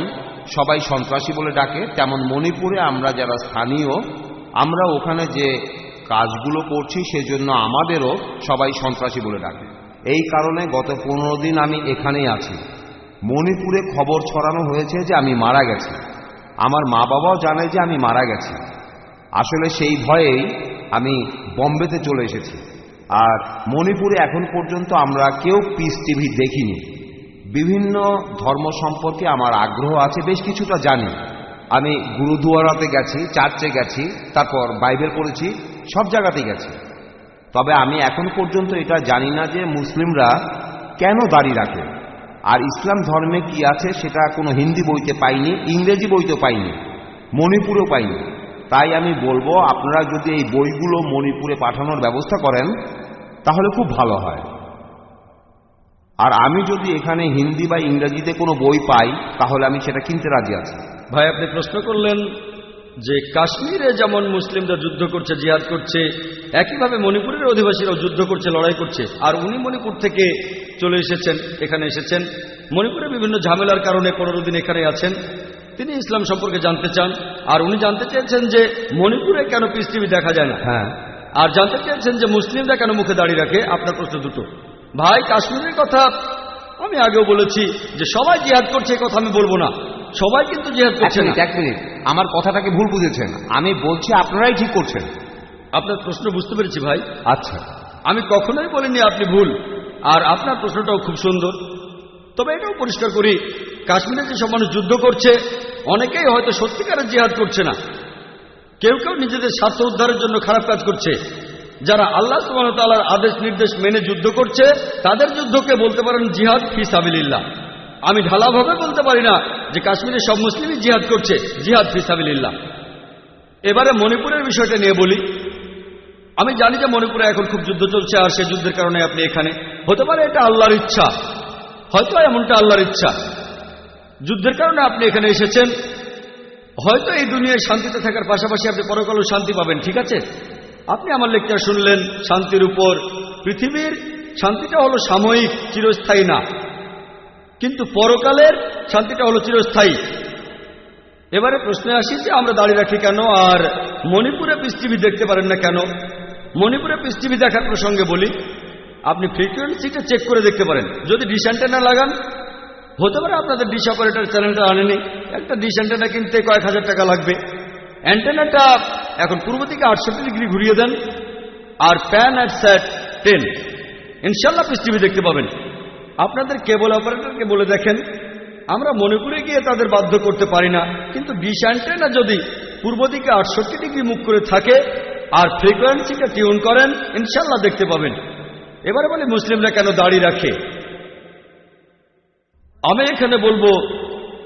সবাই সন্ত্রাসী বলে ডাকে, তেমন মণিপুরে আমরা যারা স্থানীয়, আমরা ওখানে যে কাজগুলো করছি সেজন্য আমাদেরও সবাই সন্ত্রাসী বলে ডাকে। এই কারণে গত 15 দিন আমি এখানেই আছি। মণিপুরে খবর ছড়ানো হয়েছে যে আমি মারা গেছি। আমার মা বাবাও জানে যে আমি মারা গেছি। আসলে সেই ভয়েই আমি বম্বেতে চলে এসেছি। আর মণিপুরে এখন পর্যন্ত আমরা কেউ পিস টিভি দেখিনি। বিভিন্ন ধর্ম সম্পর্কে আমার আগ্রহ আছে, বেশ কিছুটা জানি। আমি গুরুদুয়ারাতে গেছি, চার্চে গেছি, তারপর বাইবেল পড়েছি, সব জায়গাতেই গেছি। তবে আমি এখন পর্যন্ত এটা জানি না যে মুসলিমরা কেন দাড়ি রাখে। আর ইসলাম ধর্মে কি আছে সেটা কোনো হিন্দি বইতে পাইনি, ইংরেজি বইতে পাইনি, মণিপুরেও পাইনি। তাই আমি বলবো আপনারা যদি এই বইগুলো মণিপুরে পাঠানোর ব্যবস্থা করেন তাহলে খুব ভালো হয়। আর আমি যদি এখানে হিন্দি বা ইংরেজিতে কোনো বই পাই তাহলে আমি সেটা কিনতে রাজি আছি। ভাই, আপনি প্রশ্ন করলেন যে কাশ্মীরে যেমন মুসলিমরা যুদ্ধ করছে, জিহাদ করছে, একইভাবে মণিপুরের অধিবাসীরাও যুদ্ধ করছে, লড়াই করছে। আর উনি মণিপুর থেকে চলে এসেছেন, এখানে এসেছেন মণিপুরে বিভিন্ন ঝামেলার কারণে 15 দিন এখানে আছেন। তিনি ইসলাম সম্পর্কে জানতে চান। আর উনি জানতে চেয়েছেন যে মণিপুরে কেন পিস টিভি দেখা যায় না, হ্যাঁ, আর জানতে চেয়েছেন যে মুসলিমরা কেন মুখে দাড়ি রাখে। আপনার প্রশ্ন দুটো। ভাই, কাশ্মীরের কথা আমি আগেও বলেছি যে সবাই জিহাদ করছে, এই কথা আমি বলবো না। সবাই কিন্তু জিহাদ করছে না। এক মিনিট, আমার কথাটাকে ভুল বুঝেছেন। আমি বলছি আপনারাই ঠিক করছেন। আপনার প্রশ্ন বুঝতে পেরেছি ভাই। আচ্ছা, আমি কখনোই বলিনি আপনি ভুল, আর আপনার প্রশ্নটাও খুব সুন্দর। তবে এটাও পরিষ্কার করি, কাশ্মীরে যেসব মানুষ যুদ্ধ করছে অনেকেই হয়তো সত্যিকারের জিহাদ করছে না। কেউ কেউ নিজেদের স্বার্থ উদ্ধারের জন্য খারাপ কাজ করছে। যারা আল্লাহ সুবহানাহু ওয়া তাআলার আদেশ নির্দেশ মেনে যুদ্ধ করছে তাদের যুদ্ধকে বলতে পারেন জিহাদ ফি সাবিলিল্লাহ। আমি ঢালাভাবে বলতে পারি না যে কাশ্মীরের সব মুসলিমই জিহাদ করছে, জিহাদ ফি সাবিলিল্লাহ। এবারে মণিপুরের বিষয়টা নিয়ে বলি। আমি জানি যে মণিপুরে এখন খুব যুদ্ধ চলছে, আর সেই যুদ্ধের কারণে আপনি এখানে। হতে পারে এটা আল্লাহর ইচ্ছা, হয়তো এমনটা আল্লাহর ইচ্ছা। যুদ্ধের কারণে আপনি এখানে এসেছেন, হয়তো এই দুনিয়ায় শান্তিতে থাকার পাশাপাশি আপনি পরকালেও শান্তি পাবেন। ঠিক আছে, আপনি আমার লেকচার শুনলেন শান্তির উপর। পৃথিবীর শান্তিটা হলো সাময়িক, চিরস্থায়ী না, কিন্তু পরকালের শান্তিটা হলো চিরস্থায়ী। এবারে প্রশ্নে আসি যে আমরা দাঁড়িয়ে রাখি কেন, আর মণিপুরে পিস টিভি দেখতে পারেন না কেন। মণিপুরে পিস টিভি দেখার প্রসঙ্গে বলি, আপনি ফ্রিকোয়েন্সিটা চেক করে দেখতে পারেন। যদি ডিশ অ্যান্টেনা লাগান, হতে পারে আপনাদের ডিশ অপারেটর চ্যানেলটা আনেনি। একটা ডিশ অ্যান্টেনা কিনতে কয়েক হাজার টাকা লাগবে। অ্যান্টেনাটা এখন পূর্ব দিকে 68 ডিগ্রি ঘুরিয়ে দেন, আর প্যান অ্যাট স্যাট 10, ইনশাল্লাহ পিস টিভি দেখতে পাবেন। আপনাদের কেবল অপারেটরকে বলে দেখেন, আমরা মণিপুরে গিয়ে তাদের বাধ্য করতে পারি না, কিন্তু ডিশ অ্যান্টেনা যদি পূর্ব দিকে 68 ডিগ্রি মুখ করে থাকে আর ফ্রিকোয়েন্সিটা টিউন করেন, ইনশাল্লাহ দেখতে পাবেন। এবারে বলি মুসলিমরা কেন দাড়ি রাখে। আমি এখানে বলবো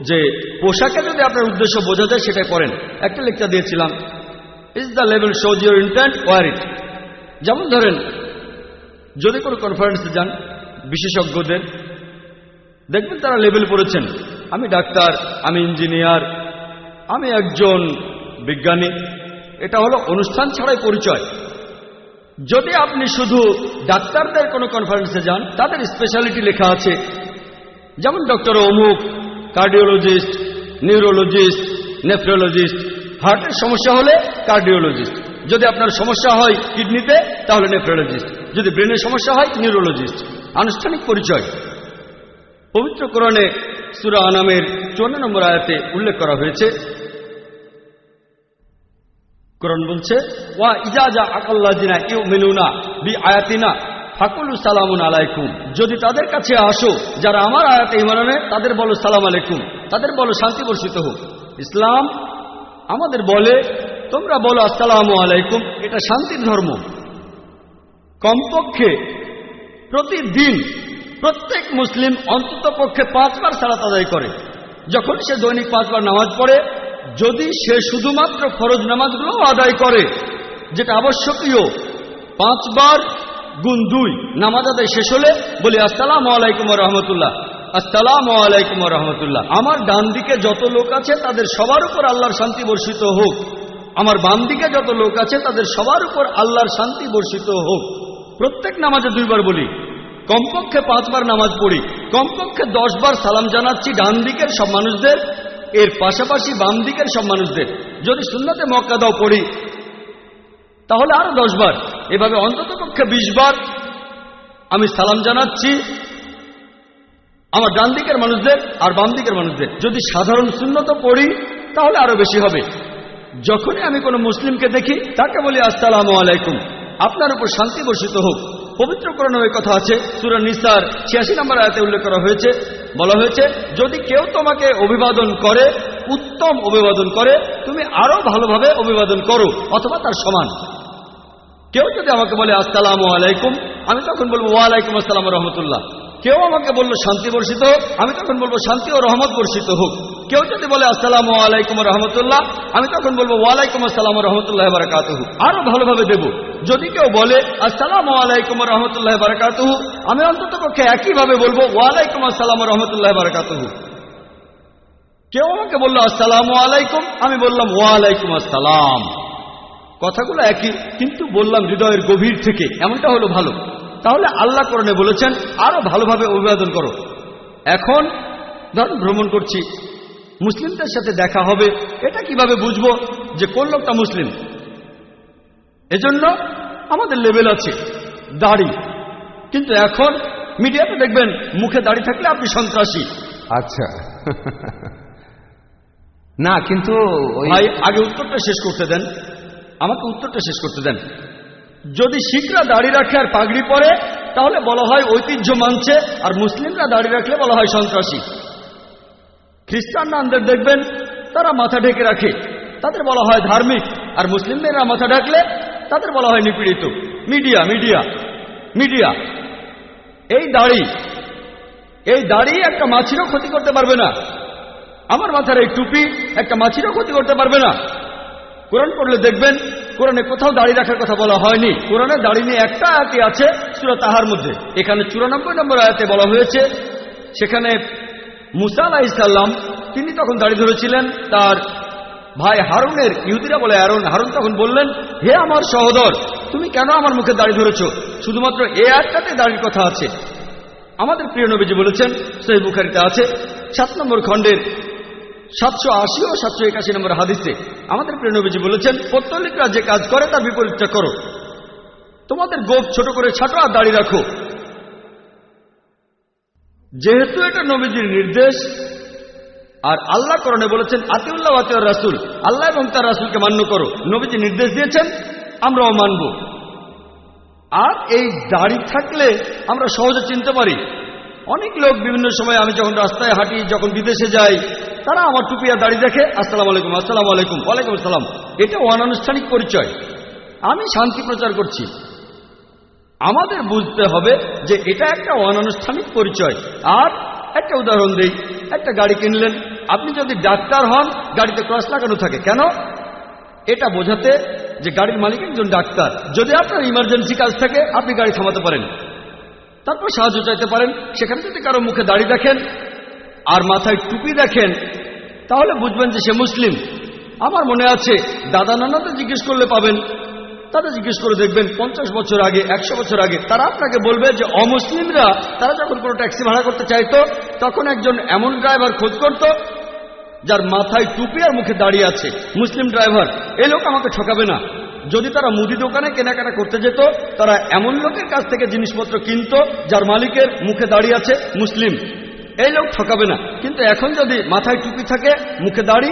যে পোশাকে যদি আপনার উদ্দেশ্য বোঝা যায় সেটাই করেন। একটা লেকচার দিয়েছিলাম, is the level shows your intent, or it. যেমন ধরেন, যদি কোনো কনফারেন্সে যান বিশেষজ্ঞদের, দেখবেন তারা লেবেল পড়েছেন, আমি ডাক্তার, আমি ইঞ্জিনিয়ার, আমি একজন বিজ্ঞানী। এটা হলো অনুষ্ঠান ছাড়াই পরিচয়। যদি আপনি শুধু ডাক্তারদের কোনো কনফারেন্সে যান, তাদের স্পেশালিটি লেখা আছে, যেমন ডক্টর অমুক, কার্ডিওলজিস্ট, নিউরোলজিস্ট, নেফ্রোলজিস্ট। হার্টের সমস্যা হলে কার্ডিওলজিস্ট, যদি আপনার সমস্যা হয় কিডনিতে তাহলে নেফ্রোলজিস্ট, যদি ব্রেনের সমস্যা হয় নিউরোলজিস্ট। আনুষ্ঠানিক পরিচয় পবিত্র কোরআনে সূরা আনামের 54 নম্বর আয়াতে উল্লেখ করা হয়েছে। কোরআন বলছে, ওয়া ইজাজা আকাল্লাযিনা ইউমিনুনা বিআয়াতিনা ফাকুলু সালামুন আলাইকুম। যদি তাদের কাছে আসো যারা আমার আয়াতে ঈমান আনে, তাদের বলো সালাম আলাইকুম, তাদের বলো শান্তি বর্ষিত হোক। ইসলাম আমাদের বলে তোমরা বলো আসসালামু আলাইকুম, এটা শান্তির ধর্ম। কমপক্ষে প্রতিদিন প্রত্যেক মুসলিম অন্তত পক্ষে 5 বার সালাত আদায় করে। যখন সে দৈনিক 5 বার নামাজ পড়ে, যদি সে শুধুমাত্র ফরজ নামাজগুলো আদায় করে, যেটা আবশ্যকীয়, 5 বার গুণ 2 নামাজ আদায় শেষ হলে বলি আসসালামু আলাইকুম ওয়া রাহমাতুল্লাহ, আসসালামু আলাইকুম ওয়া রাহমাতুল্লাহ। আমার ডান দিকে যত লোক আছে তাদের সবার উপর আল্লাহর শান্তি বর্ষিত হোক, আমার বাম দিকে যত লোক আছে তাদের সবার উপর আল্লাহর শান্তি বর্ষিত হোক। প্রত্যেক নামাজে 2 বার বলি, কমপক্ষে 5 বার নামাজ পড়ি, কমপক্ষে 10 বার সালাম জানাচ্ছি ডান দিকের সব মানুষদের, এর পাশাপাশি বাম দিকের সব মানুষদের। যদি সুন্নাতে মুআক্কাদাও পড়ি তাহলে আরো 10 বার। এভাবে অন্তত পক্ষে 20 বার আমি সালাম জানাচ্ছি আমার ডান দিকের মানুষদের আর বাম দিকের মানুষদের। যদি সাধারণ সুন্নত পড়ি তাহলে আরো বেশি হবে। যখনই আমি কোনো মুসলিমকে দেখি তাকে বলি আসসালামু আলাইকুম, আপনার উপর শান্তি বর্ষিত হোক। পবিত্র কোরআনে ওই কথা আছে, সূরা নিসার 86 নম্বর আয়াতে উল্লেখ করা হয়েছে, বলা হয়েছে যদি কেউ তোমাকে অভিবাদন করে, উত্তম অভিবাদন করে, তুমি আরো ভালোভাবে অভিবাদন করো অথবা তার সমান। কেউ যদি আমাকে বলে আসসালামু আলাইকুম, আমি তখন বলবো ওয়ালাইকুম আসসালাম রহমতুল্লাহ। কেউ আমাকে বলল শান্তি বর্ষিত হোক, আমি তখন বলবো শান্তি ও রহমত বর্ষিত হোক। কেউ যদি বলে আসসালামু আলাইকুম রহমতুল্লাহ, আমি তখন বলবো ওয়ালাইকুম আসসালাম রহমতুল্লাহ বারাকাতুহু, আরো ভালোভাবে দেব। যদি কেউ বলে আসসালামু আলাইকুম রহমতুল্লাহ বারাকাতুহু, আমি অন্তত পক্ষে একইভাবে বলবো ওয়ালাইকুম আসসালাম রহমতুল্লাহ বারাকাতুহু। কেউ আমাকে বললো আসসালামু আলাইকুম, আমি বললাম ওয়ালাইকুম আসসালাম। কথাগুলো একই, কিন্তু বললাম হৃদয়ের গভীর থেকে, এমনটা হলো ভালো। তাহলে আল্লাহ কোরআনে বলেছেন আরো ভালোভাবে অভিবাদন করো। এখন ধরুন ভ্রমণ করছি, মুসলিমদের সাথে দেখা হবে, এটা কিভাবে বুঝবো যে কোন লোকটা মুসলিম? এজন্য আমাদের লেভেল আছে, দাড়ি। কিন্তু এখন মিডিয়াতে দেখবেন মুখে দাড়ি থাকলে আপনি সন্ত্রাসী। আচ্ছা না, কিন্তু ভাই আগে উত্তরটা শেষ করতে দেন, আমাকে উত্তরটা শেষ করতে দেন। যদি শিখরা দাড়ি রাখে আর পাগড়ি পরে তাহলে বলা হয় ঐতিহ্য মানছে, আর মুসলিমরা দাড়ি রাখলে বলা হয় সন্ত্রাসী। খ্রিস্টানদের দেখবেন তারা মাথা ঢেকে রাখে, তাদের বলা হয় ধার্মিক, আর মুসলিমরা মাথা ঢাকলে তাদের বলা হয় নিপীড়িত। মিডিয়া মিডিয়া মিডিয়া এই দাড়ি একটা মাছিরও ক্ষতি করতে পারবে না। আমার মাথার এই টুপি একটা মাছিরও ক্ষতি করতে পারবে না। কোরআন পড়লে দেখবেন কোরআনে কোথাও দাড়ি রাখার কথা বলা হয়নি। কোরআনে দাড়ি নিয়ে একটা আয়াতই আছে সূরা তাহার মধ্যে, এখানে 94 নম্বর আয়াতে বলা হয়েছে। সেখানে মুসা আলাইহিস সালাম তিনি তখন দাড়ি ধরেছিলেন, তার ভাই হারুনের, ইহুদিরা বলে হারুন তখন বললেন, হে আমার সহোদর, তুমি কেন আমার মুখে দাড়ি ধরেছ? শুধুমাত্র এই আয়াতটাতে দাড়ির কথা আছে। আমাদের প্রিয় নবীজি বলেছেন, সহিহ বুখারীতে আছে 7 নম্বর খণ্ডের 780 ও 781 নম্বর হাদিসে আমাদের প্রিয় নবীজি বলেছেন, পৌত্তলিকরা যে কাজ করে তার বিপরীতটা করো। তোমাদের গোঁফ ছোট করে ছাটো আর দাড়ি রাখো। যেহেতু এটা নবীজির নির্দেশ, আর আল্লাহ কোরআনে বলেছেন আতিউল্লাহ ওয়া আতিউর রাসূল, আল্লাহ এবং তার রাসূলকে মান্য করো। নবীজি নির্দেশ দিয়েছেন, আমরাও মানব। আর এই দাড়ি থাকলে আমরা সহজে চিনতে পারি। অনেক লোক বিভিন্ন সময়, আমি যখন রাস্তায় হাঁটি, যখন বিদেশে যাই, তারা আমার টুপি আর দাড়ি দেখে আসসালামু আলাইকুম, আসসালামু আলাইকুম, ওয়ালাইকুম আসসালাম। এটা অনানুষ্ঠানিক পরিচয়। আমি শান্তি প্রচার করছি। আমাদের বুঝতে হবে যে এটা একটা অনানুষ্ঠানিক পরিচয়। আর একটা উদাহরণ দেই, একটা গাড়ি কিনলেন, আপনি যদি ডাক্তার হন, গাড়িতে ক্রস লাগানো থাকে কেন? এটা বোঝাতে যে গাড়ির মালিক একজন ডাক্তার। যদি আপনার ইমার্জেন্সি কাজ থাকে, আপনি গাড়ি থামাতে পারেন, তারপর সাহায্য চাইতে পারেন। সেখানে যদি কারো মুখে দাড়ি দেখেন আর মাথায় টুপি দেখেন, তাহলে বুঝবেন যে সে মুসলিম। আমার মনে আছে দাদা নানাদের জিজ্ঞেস করলে পাবেন, তাদের জিজ্ঞেস করে দেখবেন 50 বছর আগে, 100 বছর আগে, তারা আপনাকে বলবে যে অমুসলিমরা তারা যখন কোনো ট্যাক্সি ভাড়া করতে চাইতো, তখন একজন এমন ড্রাইভার খোঁজ করত যার মাথায় টুপি আর মুখে দাড়ি আছে, মুসলিম ড্রাইভার। এই লোক আমাকে ঠকাবে না। যদি তারা মুদি দোকানে কেনাকাটা করতে যেত, তারা এমন লোকের কাছ থেকে জিনিসপত্র কিনত যার মালিকের মুখে দাড়ি আছে, মুসলিম। এই লোক ঠকাবে না। কিন্তু এখন যদি মাথায় টুপি থাকে, মুখে দাড়ি,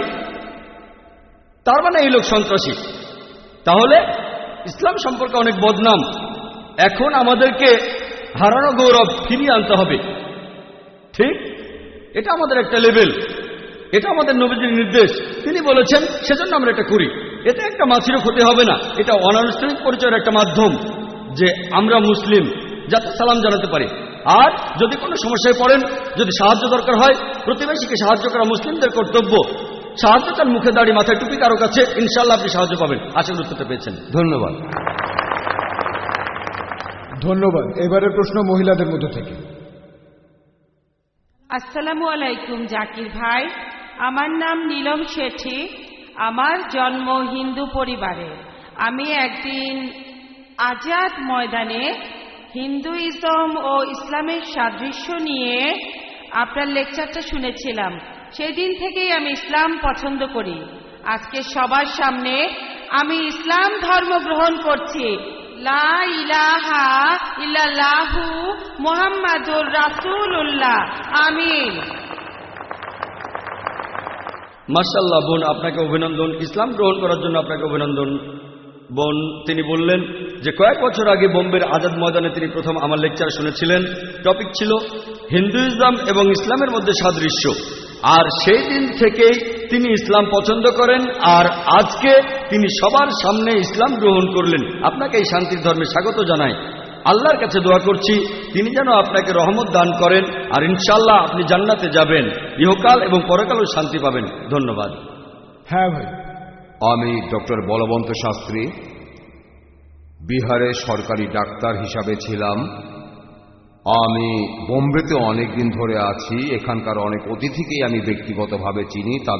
তার মানে এই লোক সন্ত্রাসী। তাহলে ইসলাম সম্পর্কে অনেক বদনাম। এখন আমাদেরকে হারানো গৌরব ফিরিয়ে আনতে হবে। ঠিক, এটা আমাদের একটা লেভেল, এটা আমাদের নবীজির নির্দেশ, তিনি বলেছেন, সেজন্য আমরা এটা করি। এতে একটা মাছিরও ক্ষতি হবে না। এটা অনানুষ্ঠানিক পরিচয়ের একটা মাধ্যম যে আমরা মুসলিম, যাতে সালাম জানাতে পারি। আর যদি কোনো সমস্যায় পড়েন, যদি সাহায্য দরকার হয়, প্রতিবেশীকে সাহায্য করা মুসলিমদের কর্তব্য। সাহায্য চান মুখে দাড়ি মাথায় টুপি কারো কাছে, ইনশাআল্লাহ আপনি সাহায্য পাবেন। আশা করি উত্তরটা পেয়েছেন। ধন্যবাদ। ধন্যবাদ। এবারের প্রশ্ন মহিলাদের মধ্য থেকে। আসসালামু আলাইকুম জাকির ভাই, আমার নাম নীলম শেঠি। আমার জন্ম হিন্দু পরিবারে। আমি একদিন আজাদ ময়দানে হিন্দুইজম ও ইসলামের সাদৃশ্য নিয়ে আপনার লেকচারটা শুনেছিলাম। সেদিন থেকেই আমি ইসলাম পছন্দ করি। আজকে সবার সামনে আমি ইসলাম ধর্ম গ্রহণ করছি। লা ইলাহা ইল্লাল্লাহু মুহাম্মাদুর রাসূলুল্লাহ। আমিন। মাশাআল্লাহ বোন, আপনাকে অভিনন্দন। ইসলাম গ্রহণ করার জন্য আপনাকে অভিনন্দন বোন। তিনি বললেন যে কয়েক বছর আগে বোম্বের আজাদ ময়দানে তিনি প্রথম আমার লেকচার শুনেছিলেন। টপিক ছিল হিন্দুইজম এবং ইসলামের মধ্যে সাদৃশ্য। আর সেই দিন থেকেই তিনি ইসলাম পছন্দ করেন, আর আজকে তিনি সবার সামনে ইসলাম গ্রহণ করলেন। আপনাকে এই শান্তির ধর্মে স্বাগত জানাই। আল্লাহর কাছে দোয়া করছি তিনি যেন আপনাকে রহমত দান করেন, আর ইনশাআল্লাহ আপনি জান্নাতে যাবেন, ইহকাল এবং পরকালও শান্তি পাবেন। ধন্যবাদ। হ্যাঁ ভাই। আমি ডক্টর বলবন্ত শাস্ত্রী, বিহারে সরকারি ডাক্তার হিসাবে ছিলাম। আমি বোম্বেতে অনেক দিন ধরে আছি। এখানকার অনেক অতিথিকেই আমি ব্যক্তিগতভাবে চিনি।